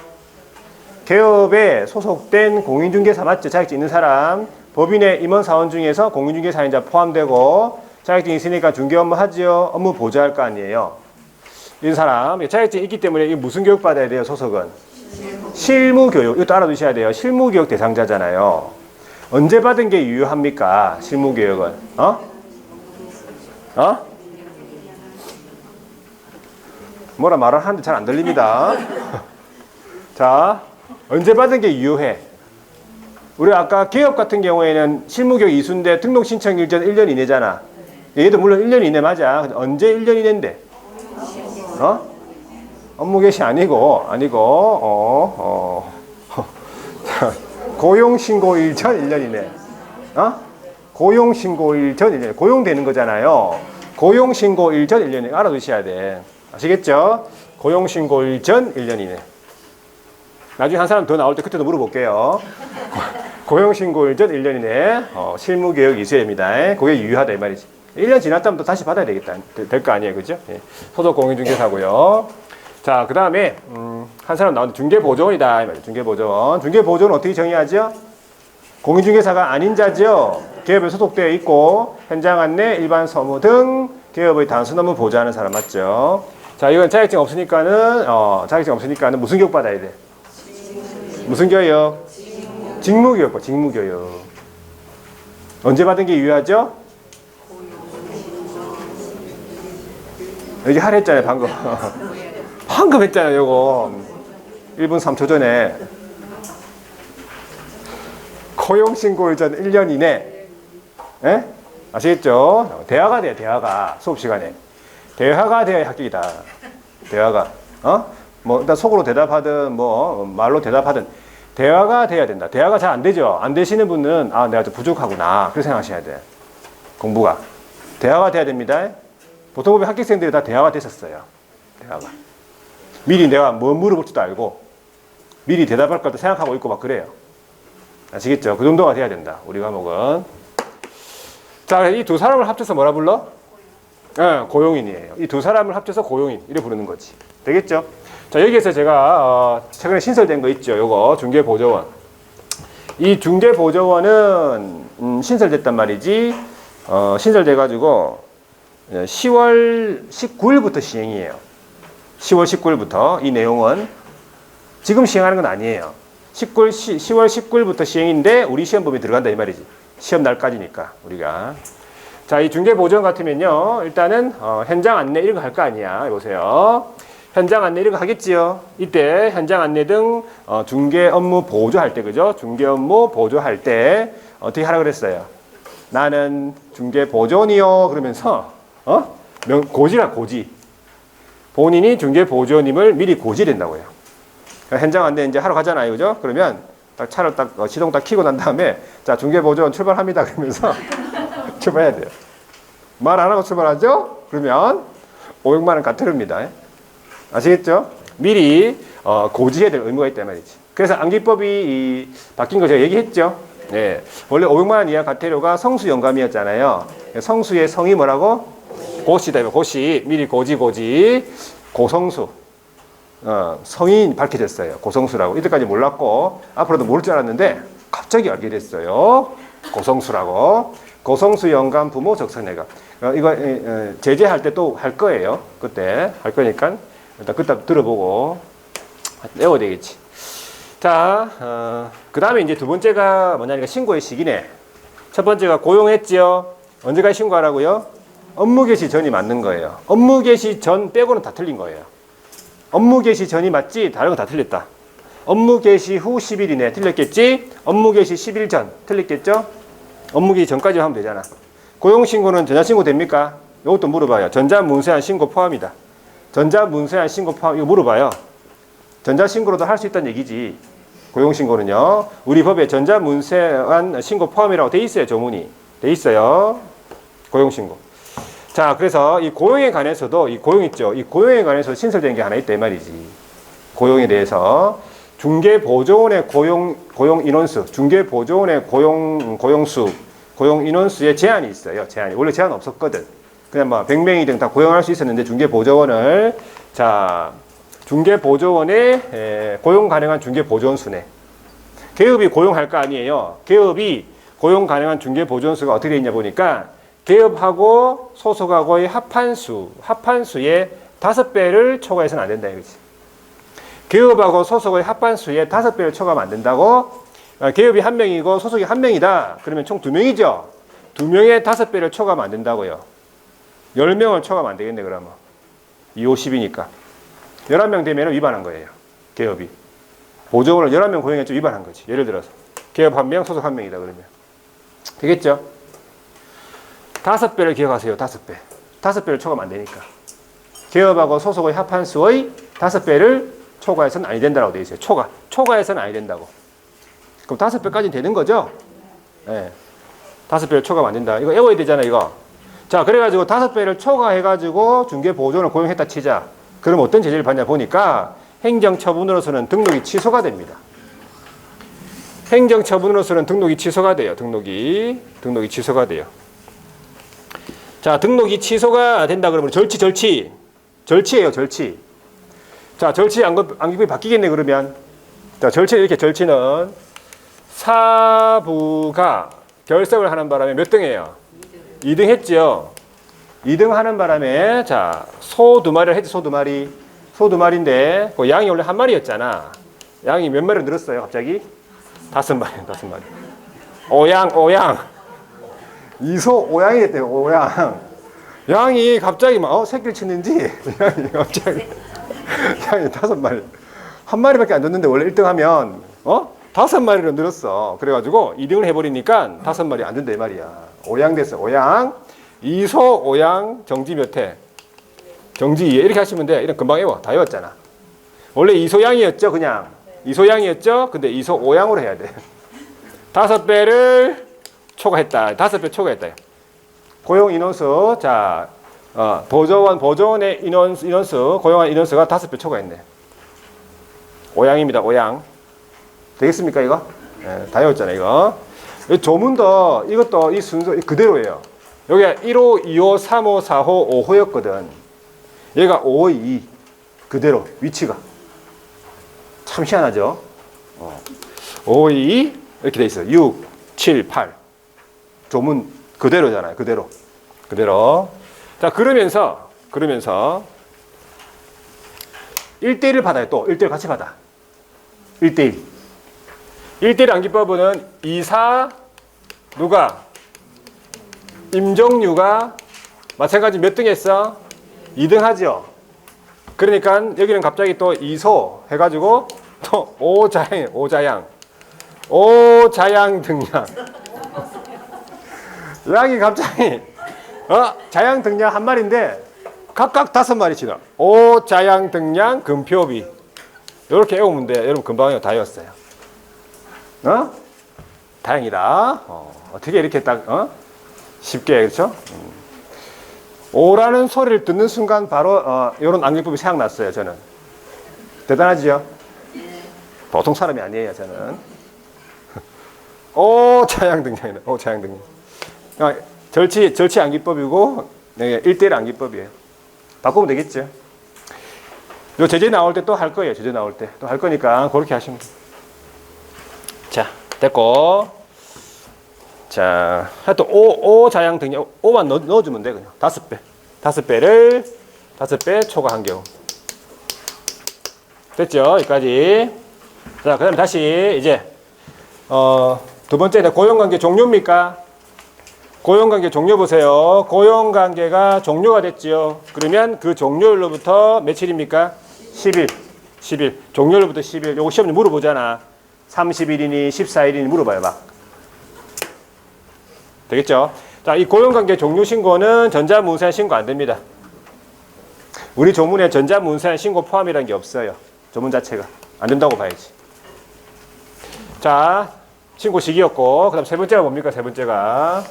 개업에 소속된 공인중개사 맞죠? 자격증 있는 사람. 법인의 임원사원 중에서 공인중개사인자 포함되고 자격증이 있으니까 중개 업무 하죠. 업무 보조할 거 아니에요. 이 사람 자격증이 있기 때문에 이 무슨 교육 받아야 돼요? 소속은 실무교육. 이것도 알아두셔야 돼요. 실무교육 대상자잖아요. 언제 받은 게 유효합니까? 실무교육은 뭐라 말을 하는데 잘 안 들립니다. 자, 언제 받은 게 유효해? 우리 아까 개업 같은 경우에는 실무교육 이수인데 등록 신청 일전 1년 이내잖아. 얘도 물론 1년 이내 맞아. 언제 1년 이내인데? 업무 개시 아니고 고용신고일 전 1년 이내. 고용신고일 전 1년. 고용되는 거잖아요. 고용신고일 전 1년 이내. 알아두셔야 돼. 아시겠죠? 고용신고일 전 1년 이내. 나중에 한 사람 더 나올 때 그때도 물어볼게요. 고용신고일 전 1년 이내 실무교육 이수해야 됩니다. 그게 유효하다 이 말이지. 1년 지났다면 또 다시 받아야 되겠다. 될 거 아니에요. 그죠? 예. 소속공인중개사고요. 자, 그 다음에 한 사람 나오는데 중개보조원이다 이 말이에요. 중개보조원. 중개보조원은 어떻게 정의하죠? 공인중개사가 아닌 자죠. 기업에 소속되어 있고 현장 안내, 일반 서무 등 기업의 단순 업무 보조하는 사람 맞죠? 자, 이건 자격증 없으니까는 무슨 교육 받아야 돼? 무슨 교육? 직무교육, 직무교육. 언제 받은 게 유효하죠? 여기 하라 했잖아요, 방금. 방금 했잖아요, 요거. 1분 3초 전에. 고용신고 전 1년 이내. 예? 아시겠죠? 대화가 돼요, 대화가. 수업 시간에. 대화가 돼야 합격이다. 대화가. 뭐, 일단 속으로 대답하든, 뭐, 말로 대답하든, 대화가 돼야 된다. 대화가 잘 안 되죠? 안 되시는 분은, 아, 내가 좀 부족하구나. 그렇게 생각하셔야 돼. 공부가. 대화가 돼야 됩니다. 보통 보면 합격생들이 다 대화가 됐었어요. 대화가. 미리 내가 뭐 물어볼지도 알고, 미리 대답할 것도 생각하고 있고 막 그래요. 아시겠죠? 그 정도가 돼야 된다. 우리 과목은. 자, 이 두 사람을 합쳐서 뭐라 불러? 고용인이에요. 이 두 사람을 합쳐서 고용인. 이래 부르는 거지. 되겠죠? 자, 여기에서 제가 최근에 신설된 거 있죠. 요거 중개보조원. 이 중개보조원은 신설됐단 말이지. 신설돼가지고 10월 19일부터 시행이에요. 10월 19일부터 이 내용은 지금 시행하는 건 아니에요. 10월 19일부터 시행인데 우리 시험범위 들어간다 이 말이지. 시험 날까지니까 우리가. 자, 이 중개보조원 같으면요. 일단은 현장 안내 이런 거 할 거 아니야. 보세요. 현장 안내 이런 거 하겠지요. 이때 현장 안내 등 중개 업무 보조할 때, 그죠? 중개 업무 보조할 때 어떻게 하라 그랬어요? 나는 중개 보조원이요. 그러면서 고지라 고지. 본인이 중개 보조원임을 미리 고지된다고요. 현장 안내 이제 하러 가잖아요, 그죠? 그러면 딱 차를 딱 시동 딱 켜고 난 다음에 자, 중개 보조원 출발합니다. 그러면서 출발해야 돼요. 말 안 하고 출발하죠? 그러면 500만 원 과태료입니다. 아시겠죠? 미리 고지해야 될 의무가 있단 말이지. 그래서 안기법이 바뀐 거 제가 얘기했죠. 네. 원래 500만 원 이하 과태료가 성수연감이었잖아요. 성수의 성이 뭐라고? 고시다. 고시. 미리 고지. 고성수. 성이 밝혀졌어요. 고성수라고. 이때까지 몰랐고 앞으로도 모를 줄 알았는데 갑자기 알게 됐어요. 고성수라고. 고성수연감 부모 적성내각. 이거 제재할 때 또 할 거예요. 그때 할 거니까 일단 그때 들어보고 외워야 되겠지. 자, 그 다음에 이제 두 번째가 뭐냐니까 신고의 시기네. 첫 번째가 고용했지요. 언제까지 신고하라고요? 업무 개시 전이 맞는 거예요. 업무 개시 전 빼고는 다 틀린 거예요. 업무 개시 전이 맞지 다른 건 다 틀렸다. 업무 개시 후 10일 이내 틀렸겠지? 업무 개시 10일 전 틀렸겠죠? 업무 개시 전까지 하면 되잖아. 고용신고는 전자신고 됩니까? 이것도 물어봐요. 전자문서한 신고 포함이다. 전자문서한 신고 포함, 이거 물어봐요. 전자신고로도 할 수 있다는 얘기지. 고용신고는요. 우리 법에 전자문서한 신고 포함이라고 돼 있어요. 조문이. 돼 있어요. 고용신고. 자, 그래서 이 고용에 관해서도 이 고용 있죠. 이 고용에 관해서 신설된 게 하나 있다 이 말이지. 고용에 대해서 중개보조원의 고용 인원수, 중개보조원의 고용수, 고용 인원수에 제한이 있어요. 제한이. 원래 제한 없었거든. 그냥 뭐 100명이든 다 고용할 수 있었는데 중개보조원을 자, 중개보조원의 고용 가능한 중개보조원 수네. 개업이 고용할 거 아니에요. 개업이 고용 가능한 중개보조원 수가 어떻게 돼 있냐 보니까 개업하고 소속하고의 합한수의 5배를 초과해서는 안 된다 이거지. 개업하고 소속의 합한수의 5배를 초과하면 안 된다고. 개업이 1명이고 소속이 1명이다. 그러면 총 2명이죠. 2명의 5배를 초과하면 안 된다고요. 10명을 초과하면 안 되겠네 그러면. 2, 50이니까. 11명 되면 위반한 거예요. 개업이. 보조원을 11명 고용했죠. 위반한 거지. 예를 들어서. 개업 1명, 소속 1명이다 그러면. 되겠죠? 5배를 기억하세요. 5배. 5배를 초과하면 안 되니까. 개업하고 소속의 합한수의 5배를 초과해서는 아니 된다고 되어 있어요. 초과해서는 아니 된다고. 그럼 5배까지는 되는 거죠? 네. 5배를 초과하면 안 된다. 이거 외워야 되잖아, 이거. 자, 그래가지고 5배를 초과해가지고 중개보조원을 고용했다 치자. 그럼 어떤 제재를 받냐 보니까 행정처분으로서는 등록이 취소가 됩니다. 행정처분으로서는 등록이 취소가 돼요. 등록이 취소가 돼요. 자, 등록이 취소가 된다 그러면 절치예요, 절치. 자, 절치 안기법이 바뀌겠네 그러면. 자, 이렇게 절치는 사부가 결석을 하는 바람에 몇 등이에요? 2등 했죠. 2등 하는 바람에 자, 소 2마리를 했지. 소 2마리. 소 2마리인데 그 양이 원래 1마리였잖아. 양이 몇 마리로 늘었어요 갑자기? 5마리. 5마리. 오양. 이소 오양이 됐대요. 오양. 양이 갑자기 막 새끼를 치는지 양이 갑자기 양이 5마리. 1마리밖에 안 줬는데 원래 1등 하면 5마리로 늘었어. 그래가지고 2등을 해버리니까 5마리 안 준다 이 말이야. 오양 됐어. 오양. 이소 오양 정지 몇 회? 정지 2회. 이렇게 하시면 돼. 이런 금방 외워. 다 외웠잖아. 원래 이소양이었죠 그냥. 이소양이었죠. 근데 이소 오양으로 해야 돼. 5배를 초과했다. 5배 초과했다. 고용 인원수. 자, 보조원의 인원수, 고용한 인원수가 5배 초과했네. 오양입니다. 오양. 되겠습니까 이거? 네, 다 외웠잖아요 이거. 조문도 이것도 이 순서 그대로예요. 여기가 1호, 2호, 3호, 4호, 5호였거든. 얘가 5, 2 그대로 위치가 참 희한하죠. 5, 2 이렇게 돼 있어요. 6, 7, 8 조문 그대로잖아요. 그대로. 자 그러면서 1대1을 받아요. 또 1대1 같이 받아. 1대1 암기법은 이사 누가? 임종류가 마찬가지 몇 등 했어? 2등 하죠. 그러니까 여기는 갑자기 또 이소 해가지고 또 오자양 등량 양이 갑자기 자양 등량 1마리인데 각각 5마리씩 오자양 등량 금표비 이렇게 외우면 돼. 여러분 금방 다 외웠어요. 다행이다. 어떻게 이렇게 딱 쉽게 그렇죠? 오라는 소리를 듣는 순간 바로 이런 암기법이 생각났어요. 저는 대단하지요? 보통 사람이 아니에요. 저는 오자양 등량이다. 오자양 등량. 절치 암기법이고 1대1 암기법이에요. 바꾸면 되겠죠? 요 제재 나올 때 또 할 거예요. 제재 나올 때 또 할 거니까 그렇게 하시면 돼요. 자, 됐고. 자, 하여튼 오 자양 등량 5만 넣어주면 돼. 그냥 5배. 5배 초과한 경우. 됐죠? 여기까지. 자, 그 다음에 다시 이제 두 번째는 고용관계 종료입니까? 고용관계 종료 보세요. 고용관계가 종료가 됐죠. 그러면 그 종료일로부터 며칠입니까? 10일. 종료일로부터 10일. 요거 시험에 물어보잖아. 30일이니 14일이니 물어봐요. 막. 되겠죠? 자, 이 고용관계 종료 신고는 전자문서에 신고 안 됩니다. 우리 조문에 전자문서에 신고 포함이라는 게 없어요. 조문 자체가. 안 된다고 봐야지. 자, 신고 시기였고, 그 다음 세 번째가 뭡니까? 세 번째가.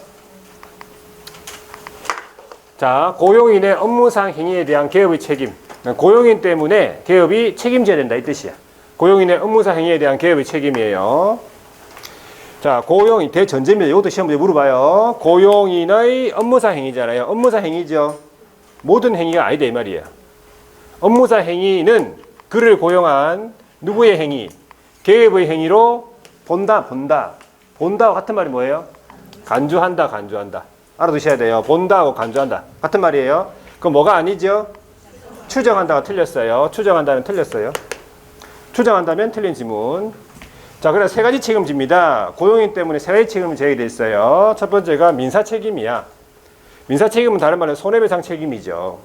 자, 고용인의 업무상 행위에 대한 개업의 책임. 고용인 때문에 개업이 책임져야 된다. 이 뜻이야. 고용인의 업무상 행위에 대한 개업의 책임이에요. 자, 고용인 대전제입니다. 이것도 시험 문제 물어봐요. 고용인의 업무상 행위잖아요. 업무상 행위죠. 모든 행위가 아니다 이 말이에요. 업무상 행위는 그를 고용한 누구의 행위? 개업의 행위로 본다와 같은 말이 뭐예요? 간주한다. 알아두셔야 돼요. 본다하고 간주한다. 같은 말이에요. 그럼 뭐가 아니죠? 추정한다가 틀렸어요. 추정한다는 틀렸어요. 추정한다면 틀린 지문. 자, 그래서 세 가지 책임집니다. 고용인 때문에 세 가지 책임을 져야 돼 있어요. 첫 번째가 민사 책임이야. 민사 책임은 다른 말로 손해배상 책임이죠.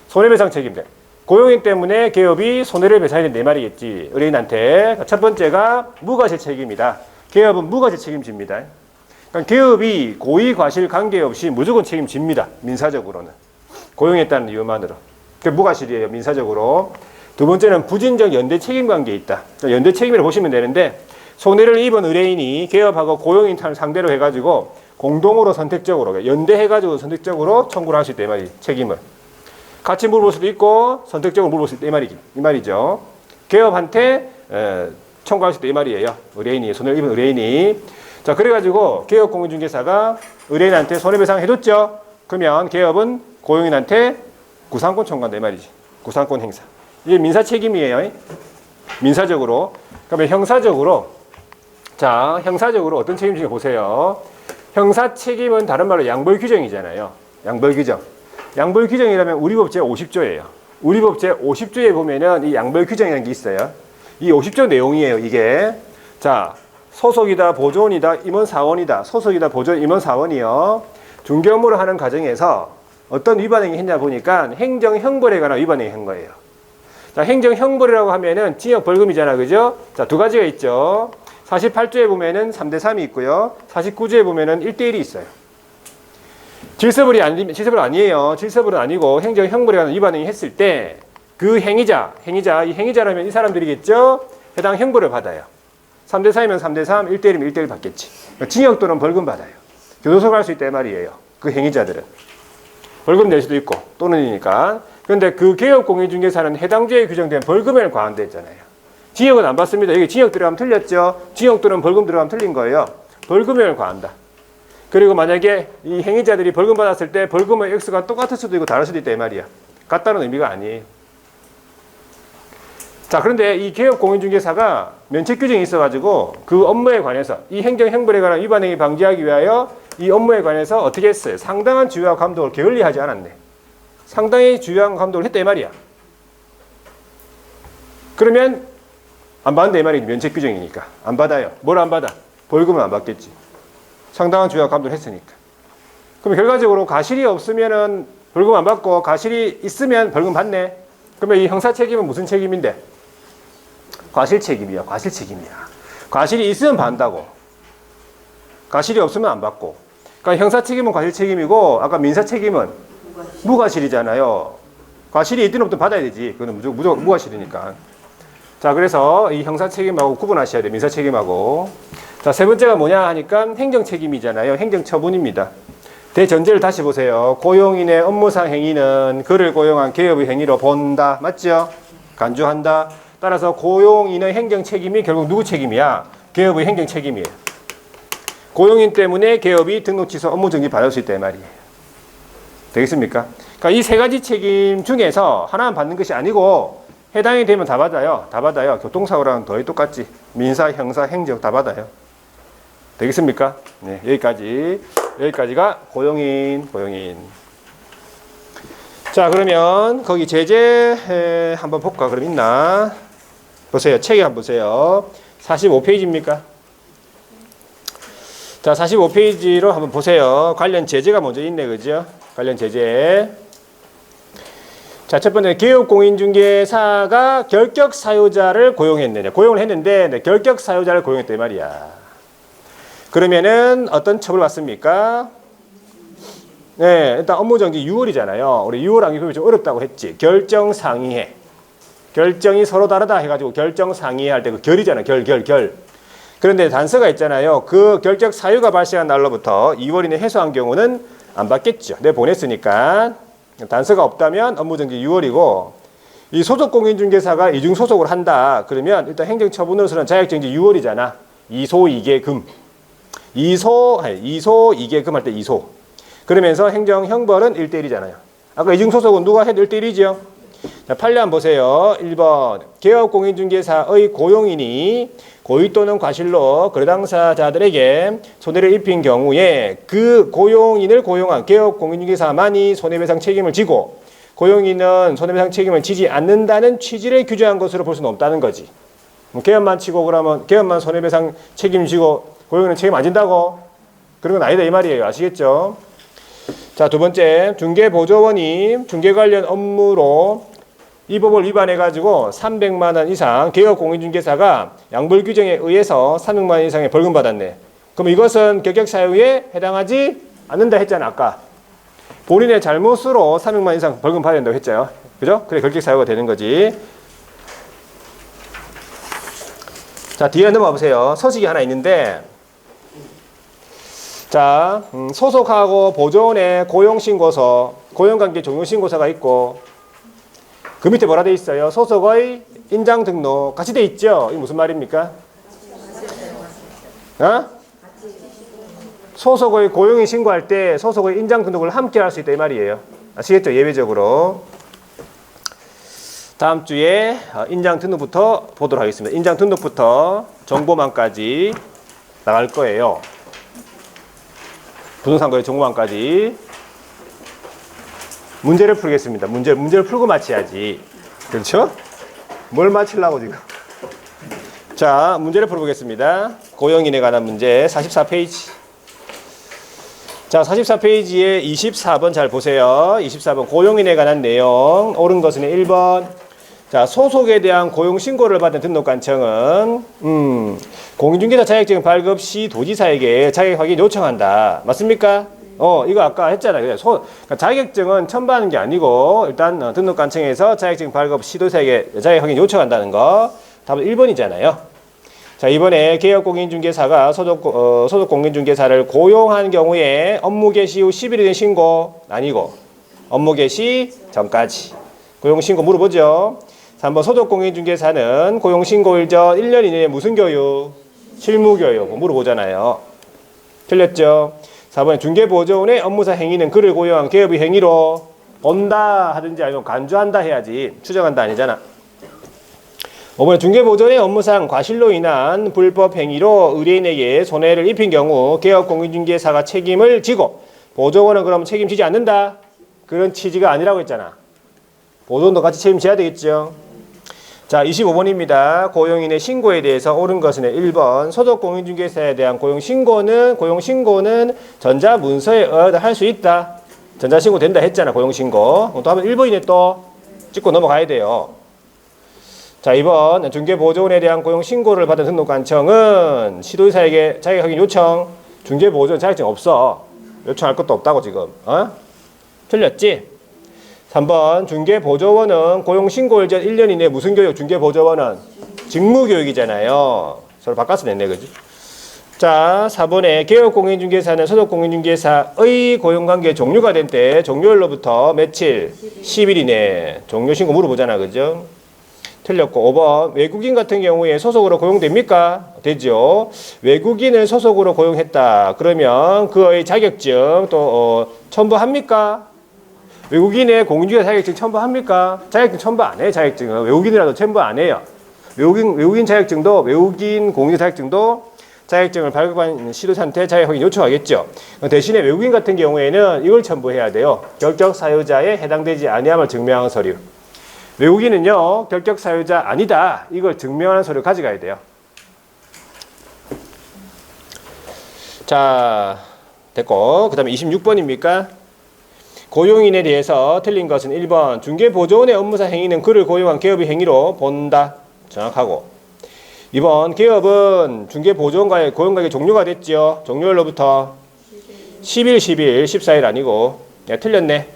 손해배상 책임들. 고용인 때문에 개업이 손해를 배상해야 된다 이 말이겠지. 의뢰인한테. 첫 번째가 무과실 책임이다. 개업은 무과실 책임집니다. 그러니까 개업이 고의 과실 관계없이 무조건 책임집니다. 민사적으로는. 고용했다는 이유만으로. 그게 무과실이에요. 민사적으로. 두 번째는 부진적 연대 책임 관계에 있다. 연대 책임이라고 보시면 되는데 손해를 입은 의뢰인이 개업하고 고용인을 상대로 해가지고 공동으로 선택적으로 연대해가지고 선택적으로 청구를 할 수 있다 이 말이 책임을. 같이 물어볼 수도 있고 선택적으로 물어볼 수 있다 이 말이죠. 개업한테 청구할 수 있다 이 말이에요. 의뢰인이 손해를 입은 의뢰인이. 자, 그래가지고 개업공인중개사가 의뢰인한테 손해배상 해줬죠. 그러면 개업은 고용인한테 구상권 청구한다 이 말이지. 구상권 행사. 이게 민사 책임이에요. 민사적으로. 그러면 형사적으로. 자, 형사적으로 어떤 책임인지 보세요. 형사 책임은 다른 말로 양벌 규정이잖아요. 양벌 규정. 양벌 규정이라면 우리법 제50조예요. 우리법 제50조에 보면은 이 양벌 규정이라는 게 있어요. 이 50조 내용이에요, 이게. 자, 소속이다, 보조원이다, 임원 사원이다. 소속이다, 보조원, 임원 사원이요. 중개 업무를 하는 과정에서 어떤 위반행위 했냐 보니까 행정형벌에 관한 위반행위 한 거예요. 자, 행정형벌이라고 하면은 징역 벌금이잖아, 그죠? 자, 두 가지가 있죠. 48조에 보면은 3대3이 있고요. 49조에 보면은 1대1이 있어요. 질서벌이 아니에요. 질서벌은 아니고 행정형벌에 관한 위반행위 했을 때 그 이 행위자라면 이 사람들이겠죠? 해당 형벌을 받아요. 3대3이면 3대3, 1대1이면 1대1 받겠지. 징역 또는 벌금 받아요. 교도소 갈 수 있다 이 말이에요. 그 행위자들은. 벌금 낼 수도 있고 또는이니까. 그런데 그 개업공인중개사는 해당 죄에 규정된 벌금을 과한됐잖아요. 징역은 안 받습니다. 여기 징역 들어가면 틀렸죠. 징역 또는 벌금 들어가면 틀린 거예요. 벌금을 과한다. 그리고 만약에 이 행위자들이 벌금 받았을 때 벌금의 액수가 똑같을 수도 있고 다를 수도 있다 이 말이야. 같다는 의미가 아니에요. 자, 그런데 이 개업공인중개사가 면책규정이 있어가지고 그 업무에 관해서 이 행정형벌에 관한 위반행위 방지하기 위하여 이 업무에 관해서 어떻게 했어요? 상당한 주의와 감독을 게을리하지 않았네. 상당히 주의와 감독을 했다 이 말이야. 그러면 안 받는다 이 말이지. 면책규정이니까. 안 받아요. 뭘 안 받아? 벌금을 안 받겠지. 상당한 주의와 감독을 했으니까. 그럼 결과적으로 과실이 없으면은 벌금 안 받고 과실이 있으면 벌금 받네. 그러면 이 형사 책임은 무슨 책임인데? 과실 책임이야. 과실 책임이야. 과실이 있으면 받는다고. 과실이 없으면 안 받고. 그러니까 형사 책임은 과실 책임이고 아까 민사 책임은 무과실이잖아요. 과실이 있든 없든 받아야 되지. 그거는 무조건 무과실이니까. 자, 그래서 이 형사 책임하고 구분하셔야 돼. 민사 책임하고. 자, 세 번째가 뭐냐 하니까 행정 책임이잖아요. 행정 처분입니다. 대전제를 다시 보세요. 고용인의 업무상 행위는 그를 고용한 개업의 행위로 본다. 맞죠? 간주한다. 따라서 고용인의 행정 책임이 결국 누구 책임이야? 개업의 행정 책임이에요. 고용인 때문에 개업이 등록 취소 업무 정지 받을 수 있다 이 말이에요. 되겠습니까? 그러니까 이 세 가지 책임 중에서 하나만 받는 것이 아니고 해당이 되면 다 받아요. 다 받아요. 교통사고랑 거의 똑같지. 민사, 형사, 행정 다 받아요. 되겠습니까? 네, 여기까지가 고용인. 자, 그러면 거기 제재 한번 볼까? 그럼 있나? 보세요. 책에 한번 보세요. 45페이지입니까? 자, 45페이지로 한번 보세요. 관련 제재가 먼저 있네, 그죠? 관련 제재. 자, 첫 번째, 개업공인중개사가 결격 사유자를 고용했느냐. 고용을 했는데, 네, 결격 사유자를 고용했다, 이 말이야. 그러면은 어떤 처벌을 받습니까? 네, 일단 업무정지 6월이잖아요. 우리 6월 암기법이 좀 어렵다고 했지. 결정상의해. 결정이 서로 다르다 해가지고 결정상의해 할 때 그 결이잖아요. 결. 그런데 단서가 있잖아요. 그 결격 사유가 발생한 날로부터 2월 이내 해소한 경우는 안 받겠죠. 내가 보냈으니까. 단서가 없다면 업무정지 6월이고 이 소속공인중개사가 이중소속을 한다. 그러면 일단 행정처분으로서는 자격정지 6월이잖아. 이소 이계금. 이소 이계금 할 때 이소. 그러면서 행정형벌은 1대1이잖아요. 아까 이중소속은 누가 해도 1대1이죠. 자, 판례한 보세요. 1번 개업공인중개사의 고용인이 고의 또는 과실로 거래 당사자들에게 손해를 입힌 경우에 그 고용인을 고용한 개업공인중개사만이 손해배상 책임을 지고 고용인은 손해배상 책임을 지지 않는다는 취지를 규정한 것으로 볼 수는 없다는 거지. 개업만 치고 그러면 개업만 손해배상 책임지고 고용인은 책임 안 진다고? 그런 건 아니다 이 말이에요. 아시겠죠? 자, 두 번째, 중개보조원이 중개 관련 업무로 이 법을 위반해가지고 300만 원 이상 개업공인중개사가 양벌 규정에 의해서 300만 원 이상의 벌금 받았네. 그럼 이것은 결격 사유에 해당하지 않는다 했잖아 아까. 본인의 잘못으로 300만 원 이상 벌금 받아야 된다고 했잖아요. 그죠? 그래 결격 사유가 되는 거지. 자, 뒤에 넘어가 보세요. 서식이 하나 있는데 자, 소속하고 보조원의 고용신고서, 고용관계 종료신고서가 있고 그 밑에 뭐라 돼 있어요? 소속의 인장등록 같이 돼 있죠? 이게 무슨 말입니까? 어? 소속의 고용인 신고할 때 소속의 인장등록을 함께 할 수 있다 이 말이에요. 아시겠죠? 예외적으로. 다음 주에 인장등록부터 보도록 하겠습니다. 인장등록부터 정보망까지 나갈 거예요. 부동산거래 정보망까지. 문제를 풀겠습니다. 문제를 풀고 마쳐야지. 그렇죠? 뭘 마치려고 지금. 자, 문제를 풀어보겠습니다. 고용인에 관한 문제 44페이지. 자, 44페이지에 24번 잘 보세요. 24번 고용인에 관한 내용. 옳은 것은 1번. 자, 소속에 대한 고용 신고를 받은 등록관청은 공인중개사 자격증 발급 시 도지사에게 자격 확인 요청한다. 맞습니까? 이거 아까 했잖아요. 그러니까 자격증은 첨부하는 게 아니고 일단 등록관청에서 자격증 발급 시도사에게 자격 확인 요청한다는 거. 답은 1번이잖아요. 자, 이번에 개업공인중개사가 소속 공인중개사를 고용한 경우에 업무 개시 후 10일이 된 신고 아니고 업무 개시 전까지 고용신고 물어보죠. 3번 소속공인중개사는 고용신고일 전 1년 이내에 무슨 교육? 실무교육 물어보잖아요. 틀렸죠? 4번에 중개보조원의 업무상 행위는 그를 고용한 개업의 행위로 본다 하든지 아니면 간주한다 해야지. 추정한다 아니잖아. 5번에 중개보조원의 업무상 과실로 인한 불법 행위로 의뢰인에게 손해를 입힌 경우 개업공인중개사가 책임을 지고 보조원은 그럼 책임지지 않는다. 그런 취지가 아니라고 했잖아. 보조원도 같이 책임져야 되겠죠. 자, 25번입니다. 고용인의 신고에 대해서 옳은 것은 1번. 소속공인중개사에 대한 고용신고는 전자문서에 의하여 할 수 있다. 전자신고 된다 했잖아, 고용신고. 또 하면 1번이네 또. 찍고 넘어가야 돼요. 자, 2번. 중개보조원에 대한 고용신고를 받은 등록관청은 시도지사에게 자격 확인 요청. 중개보조원 자격증 없어. 요청할 것도 없다고 지금. 틀렸지? 3번 중개보조원은 고용신고일 전 1년 이내 무슨 교육? 중개보조원은 직무교육이잖아요. 서로 바꿔서 냈네, 그지? 자, 4번에 개업공인중개사는 소속공인중개사의 고용관계 종료가 된 때 종료일로부터 며칠? 10일 이내 종료신고 물어보잖아, 그죠? 틀렸고 5번 외국인 같은 경우에 소속으로 고용됩니까? 되죠. 외국인을 소속으로 고용했다. 그러면 그의 자격증 또 첨부합니까? 외국인의 공인중개사 자격증 첨부합니까? 자격증 첨부 안 해요. 자격증은 외국인이라도 첨부 안 해요. 외국인 자격증도 외국인 공인중개사 자격증도 자격증을 발급한 시도사한테 자격 확인 요청하겠죠. 대신에 외국인 같은 경우에는 이걸 첨부해야 돼요. 결격 사유자에 해당되지 아니함을 증명하는 서류. 외국인은요 결격 사유자 아니다. 이걸 증명하는 서류 가져가야 돼요. 자, 됐고 그 다음에 26번입니까? 고용인에 대해서 틀린 것은 1번 중개보조원의 업무상 행위는 그를 고용한 개업의 행위로 본다. 정확하고 2번 개업은 중개보조원과의 고용관계 종료가 됐죠. 종료일로부터 10일, 14일 아니고 틀렸네.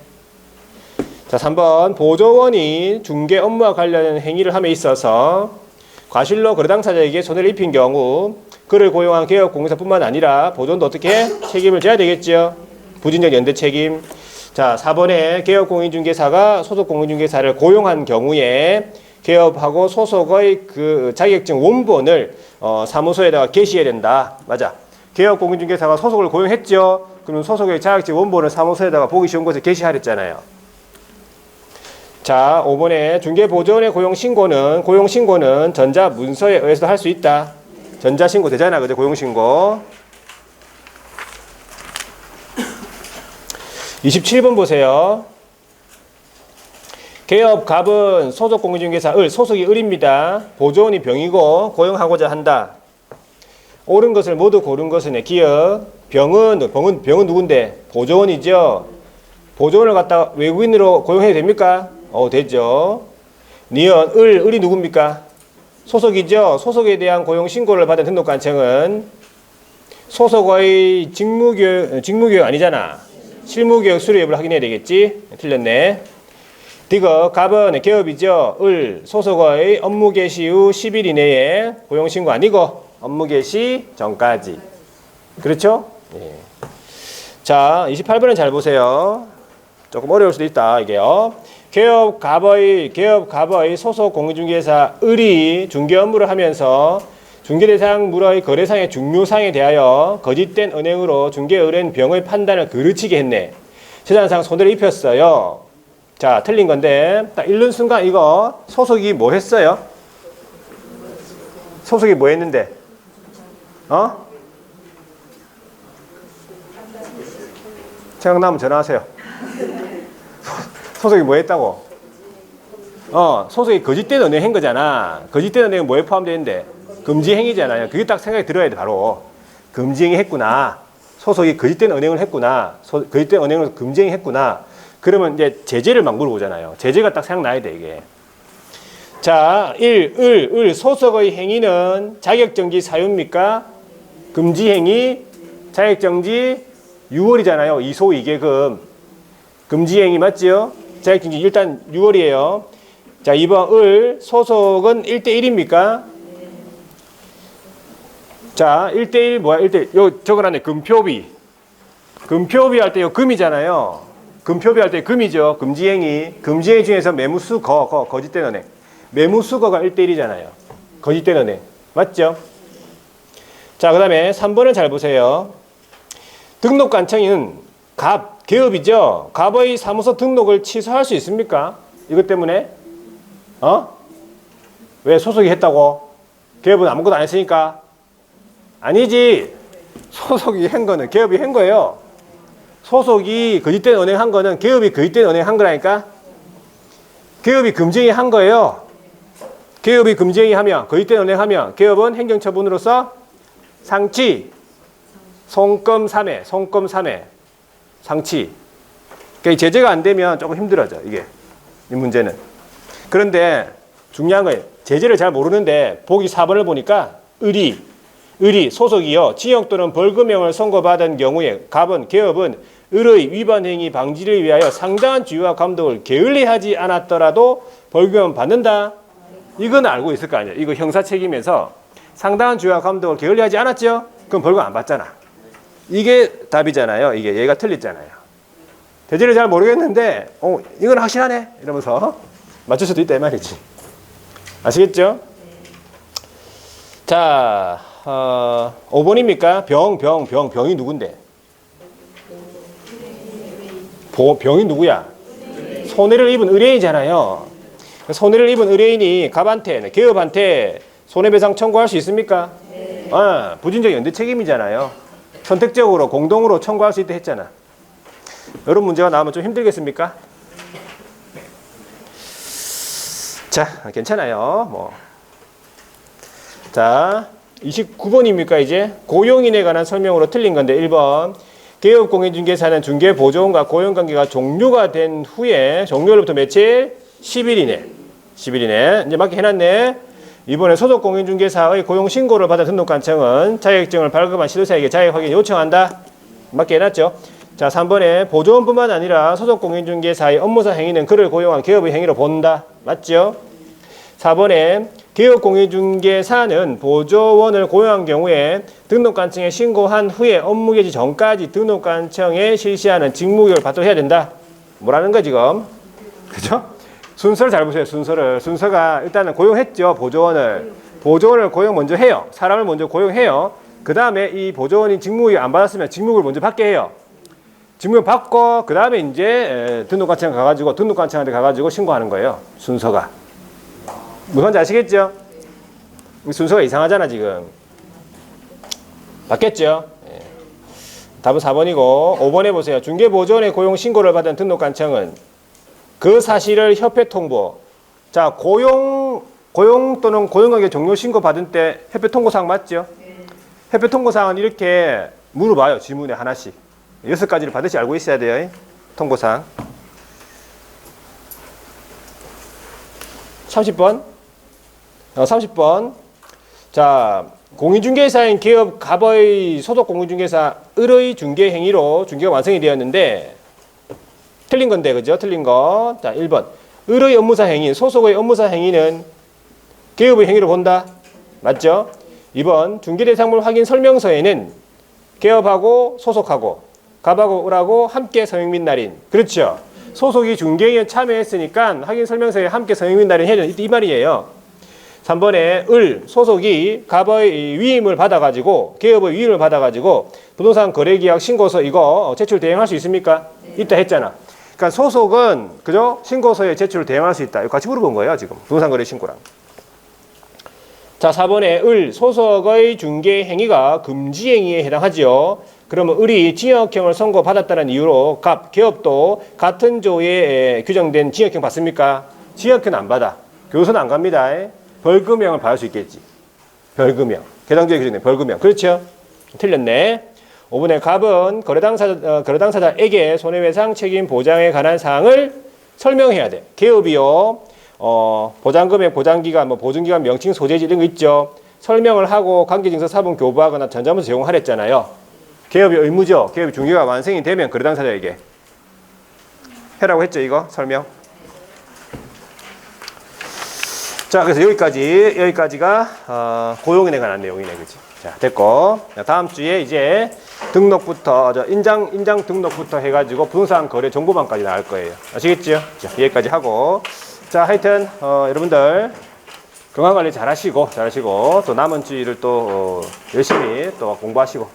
자, 3번 보조원이 중개 업무와 관련 행위를 함에 있어서 과실로 거래 당사자에게 손해를 입힌 경우 그를 고용한 개업공인사뿐만 아니라 보조원도 어떻게 책임을 져야 되겠죠. 부진적 연대 책임. 자, 4번에 개업공인중개사가 소속공인중개사를 고용한 경우에 개업하고 소속의 그 자격증 원본을 사무소에다가 게시해야 된다. 맞아. 개업공인중개사가 소속을 고용했죠. 그러면 소속의 자격증 원본을 사무소에다가 보기 쉬운 곳에 게시하랬잖아요. 자, 5번에 중개보조원의 고용신고는 전자문서에 의해서 할 수 있다. 전자신고 되잖아. 그죠? 고용신고. 27번 보세요. 개업갑은 소속공인중개사 소속이 을입니다. 보조원이 병이고 고용하고자 한다. 옳은 것을 모두 고른 것은 기업. 병은 누군데? 보조원이죠. 보조원을 갖다가 외국인으로 고용해도 됩니까? 되죠. 니은 을이 누굽니까? 소속이죠. 소속에 대한 고용신고를 받은 등록관청은 소속의 직무교육 아니잖아. 실무교육 수료 여부를 확인해야 되겠지? 틀렸네. 디귿 갑은 개업이죠. 소속의 업무 개시 후 10일 이내에 고용신고 아니고 업무 개시 전까지. 그렇죠? 예. 자, 28번은 잘 보세요. 조금 어려울 수도 있다. 이게요. 개업갑의 소속 공인중개사 을이 중개 업무를 하면서 중개대상 물의 거래상의 중요사항에 대하여 거짓된 은행으로 중개의뢰인 병의 판단을 그르치게 했네. 재산상 손해를 입혔어요. 자, 틀린 건데 딱 읽는 순간 이거 소속이 뭐 했어요? 소속이 뭐 했는데? 생각나면 전화하세요. 소속이 뭐 했다고? 소속이 거짓된 은행한 거잖아. 거짓된 은행은 뭐에 포함되는데? 금지행위잖아요. 그게 딱 생각이 들어야 돼, 바로. 금지행위 했구나. 소속이 거짓된 은행을 했구나. 거짓된 은행으로 금지행위 했구나. 그러면 이제 제재를 막 물어보잖아요. 제재가 딱 생각나야 돼, 이게. 자, 소속의 행위는 자격정지 사유입니까? 금지행위, 자격정지 6월이잖아요. 이소 2계금. 금지행위 맞지요? 자격정지 일단 6월이에요. 자, 2번 소속은 1대1입니까? 자, 1대1 뭐야? 1대1. 요 적어놨네. 금표비. 금표비 할 때 요 금이잖아요. 금표비 할 때 금이죠. 금지행위. 금지행위 중에서 매무수거, 거짓된 은행. 매무수거가 1대1이잖아요. 거짓된 은행. 맞죠? 자, 그 다음에 3번을 잘 보세요. 등록관청인 개업이죠. 갑의 사무소 등록을 취소할 수 있습니까? 이것 때문에? 왜 소속이 했다고? 개업은 아무것도 안 했으니까? 아니지. 소속이 한 거는 개업이 한 거예요. 소속이 거짓된 은행 한 거는 개업이 거짓된 은행 한 거라니까? 개업이 금지행위 한 거예요. 개업이 금지행위 하면, 거짓된 은행 하면, 개업은 행정처분으로서 상치, 송금 3회, 상치. 그러니까 제재가 안 되면 조금 힘들어져, 이게. 이 문제는. 그런데 중요한 거예요. 제재를 잘 모르는데, 보기 4번을 보니까, 소속이요. 징역 또는 벌금형을 선고받은 경우에, 개업은 을의 위반 행위 방지를 위하여 상당한 주의와 감독을 게을리하지 않았더라도 벌금은 받는다. 이건 알고 있을 거 아니에요. 이거 형사 책임에서 상당한 주의와 감독을 게을리하지 않았죠? 그럼 벌금 안 받잖아. 이게 답이잖아요. 이게 얘가 틀렸잖아요. 대지를 잘 모르겠는데 이건 확실하네 이러면서 맞출 수도 있다 이 말이지. 아시겠죠? 자, 5번입니까? 병이 누군데? 병이 누구야? 손해를 입은 의뢰인이잖아요. 손해를 입은 의뢰인이 개업한테 손해배상 청구할 수 있습니까? 부진적 연대 책임이잖아요. 선택적으로 공동으로 청구할 수 있다 했잖아. 이런 문제가 나오면 좀 힘들겠습니까? 자, 괜찮아요. 자, 29번입니까 이제? 고용인에 관한 설명으로 틀린 건데 1번. 개업공인중개사는 중개보조원과 고용관계가 종료가 된 후에 종료로부터 며칠? 10일이네. 이제 맞게 해놨네. 이번에 소속공인중개사의 고용신고를 받은 등록관청은 자격증을 발급한 시도사에게 자격 확인 요청한다. 맞게 해놨죠. 자, 3번에 보조원뿐만 아니라 소속공인중개사의 업무상 행위는 그를 고용한 기업의 행위로 본다. 맞죠? 4번에 개업공인중개사는 보조원을 고용한 경우에 등록관청에 신고한 후에 업무개시 전까지 등록관청에 실시하는 직무교육을 받도록 해야 된다. 뭐라는 거 지금? 그죠? 순서를 잘 보세요. 순서가 일단은 고용했죠. 보조원을 고용 먼저 해요. 사람을 먼저 고용해요. 그 다음에 이 보조원이 직무교육 안 받았으면 직무교육을 먼저 받게 해요. 직무교육 받고 그 다음에 이제 등록관청한테 가가지고 신고하는 거예요. 순서가. 무슨 말인지 아시겠죠? 순서가 이상하잖아 지금. 맞겠죠? 답은 4번이고 5번에 보세요. 중개보조원의 고용 신고를 받은 등록관청은 그 사실을 협회 통보. 자, 고용 또는 고용관계 종료 신고 받은 때 협회 통보사항 맞죠? 협회 통보사항은 이렇게 물어봐요. 질문에 하나씩. 6가지를 반드시 알고 있어야 돼요. 통보사항. 30번. 30번. 자, 공인중개사인 기업 갑의 소속 공인중개사 을의 중개 행위로 중개가 완성이 되었는데 틀린 건데, 그죠? 틀린 거. 자, 1번. 을의 업무상 행위, 소속의 업무상 행위는 개업의 행위로 본다. 맞죠? 2번. 중개대상물 확인 설명서에는 개업하고 소속하고 갑하고 을하고 함께 서명 및 날인. 그렇죠? 소속이 중개에 참여했으니까 확인 설명서에 함께 서명 및 날인 해야 된다. 이 말이에요. 3번에 소속이 갑의 위임을 받아가지고 개업의 위임을 받아가지고 부동산 거래계약 신고서 이거 제출 대행할 수 있습니까? 있다 했잖아. 그러니까 소속은 그죠? 신고서에 제출을 대행할 수 있다. 이거 같이 물어본 거예요 지금 부동산 거래 신고랑. 자, 4번에 을, 소속의 중개 행위가 금지 행위에 해당하지요. 그러면 을이 징역형을 선고받았다는 이유로 개업도 같은 조에 규정된 징역형 받습니까? 징역형 안 받아. 교수는 안 갑니다. 벌금형을 받을 수 있겠지. 벌금형. 개정조에 규정된 벌금형. 그렇죠? 틀렸네. 5번에 갑은 거래당사자에게 손해배상 책임 보장에 관한 사항을 설명해야 돼. 개업이요. 보장금액, 보장기간, 보증기간, 명칭, 소재지 이런 거 있죠. 설명을 하고 관계증서 사본 교부하거나 전자문서 제공하랬잖아요. 개업이 의무죠. 개업이 중개가 완성이 되면 거래당사자에게 해라고 했죠. 이거 설명. 자, 그래서 여기까지가 고용인에 관한 내용이네, 그치? 자, 됐고. 자, 다음 주에 이제 등록부터 인장 등록부터 해가지고 부동산 거래 정보망까지 나올 거예요. 아시겠죠? 자, 여기까지 하고. 자, 하여튼 여러분들 건강 관리 잘하시고 또 남은 주일을 또 열심히 또 공부하시고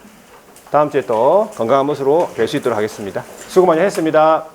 다음 주에 또 건강한 모습으로 뵐 수 있도록 하겠습니다. 수고 많이 했습니다.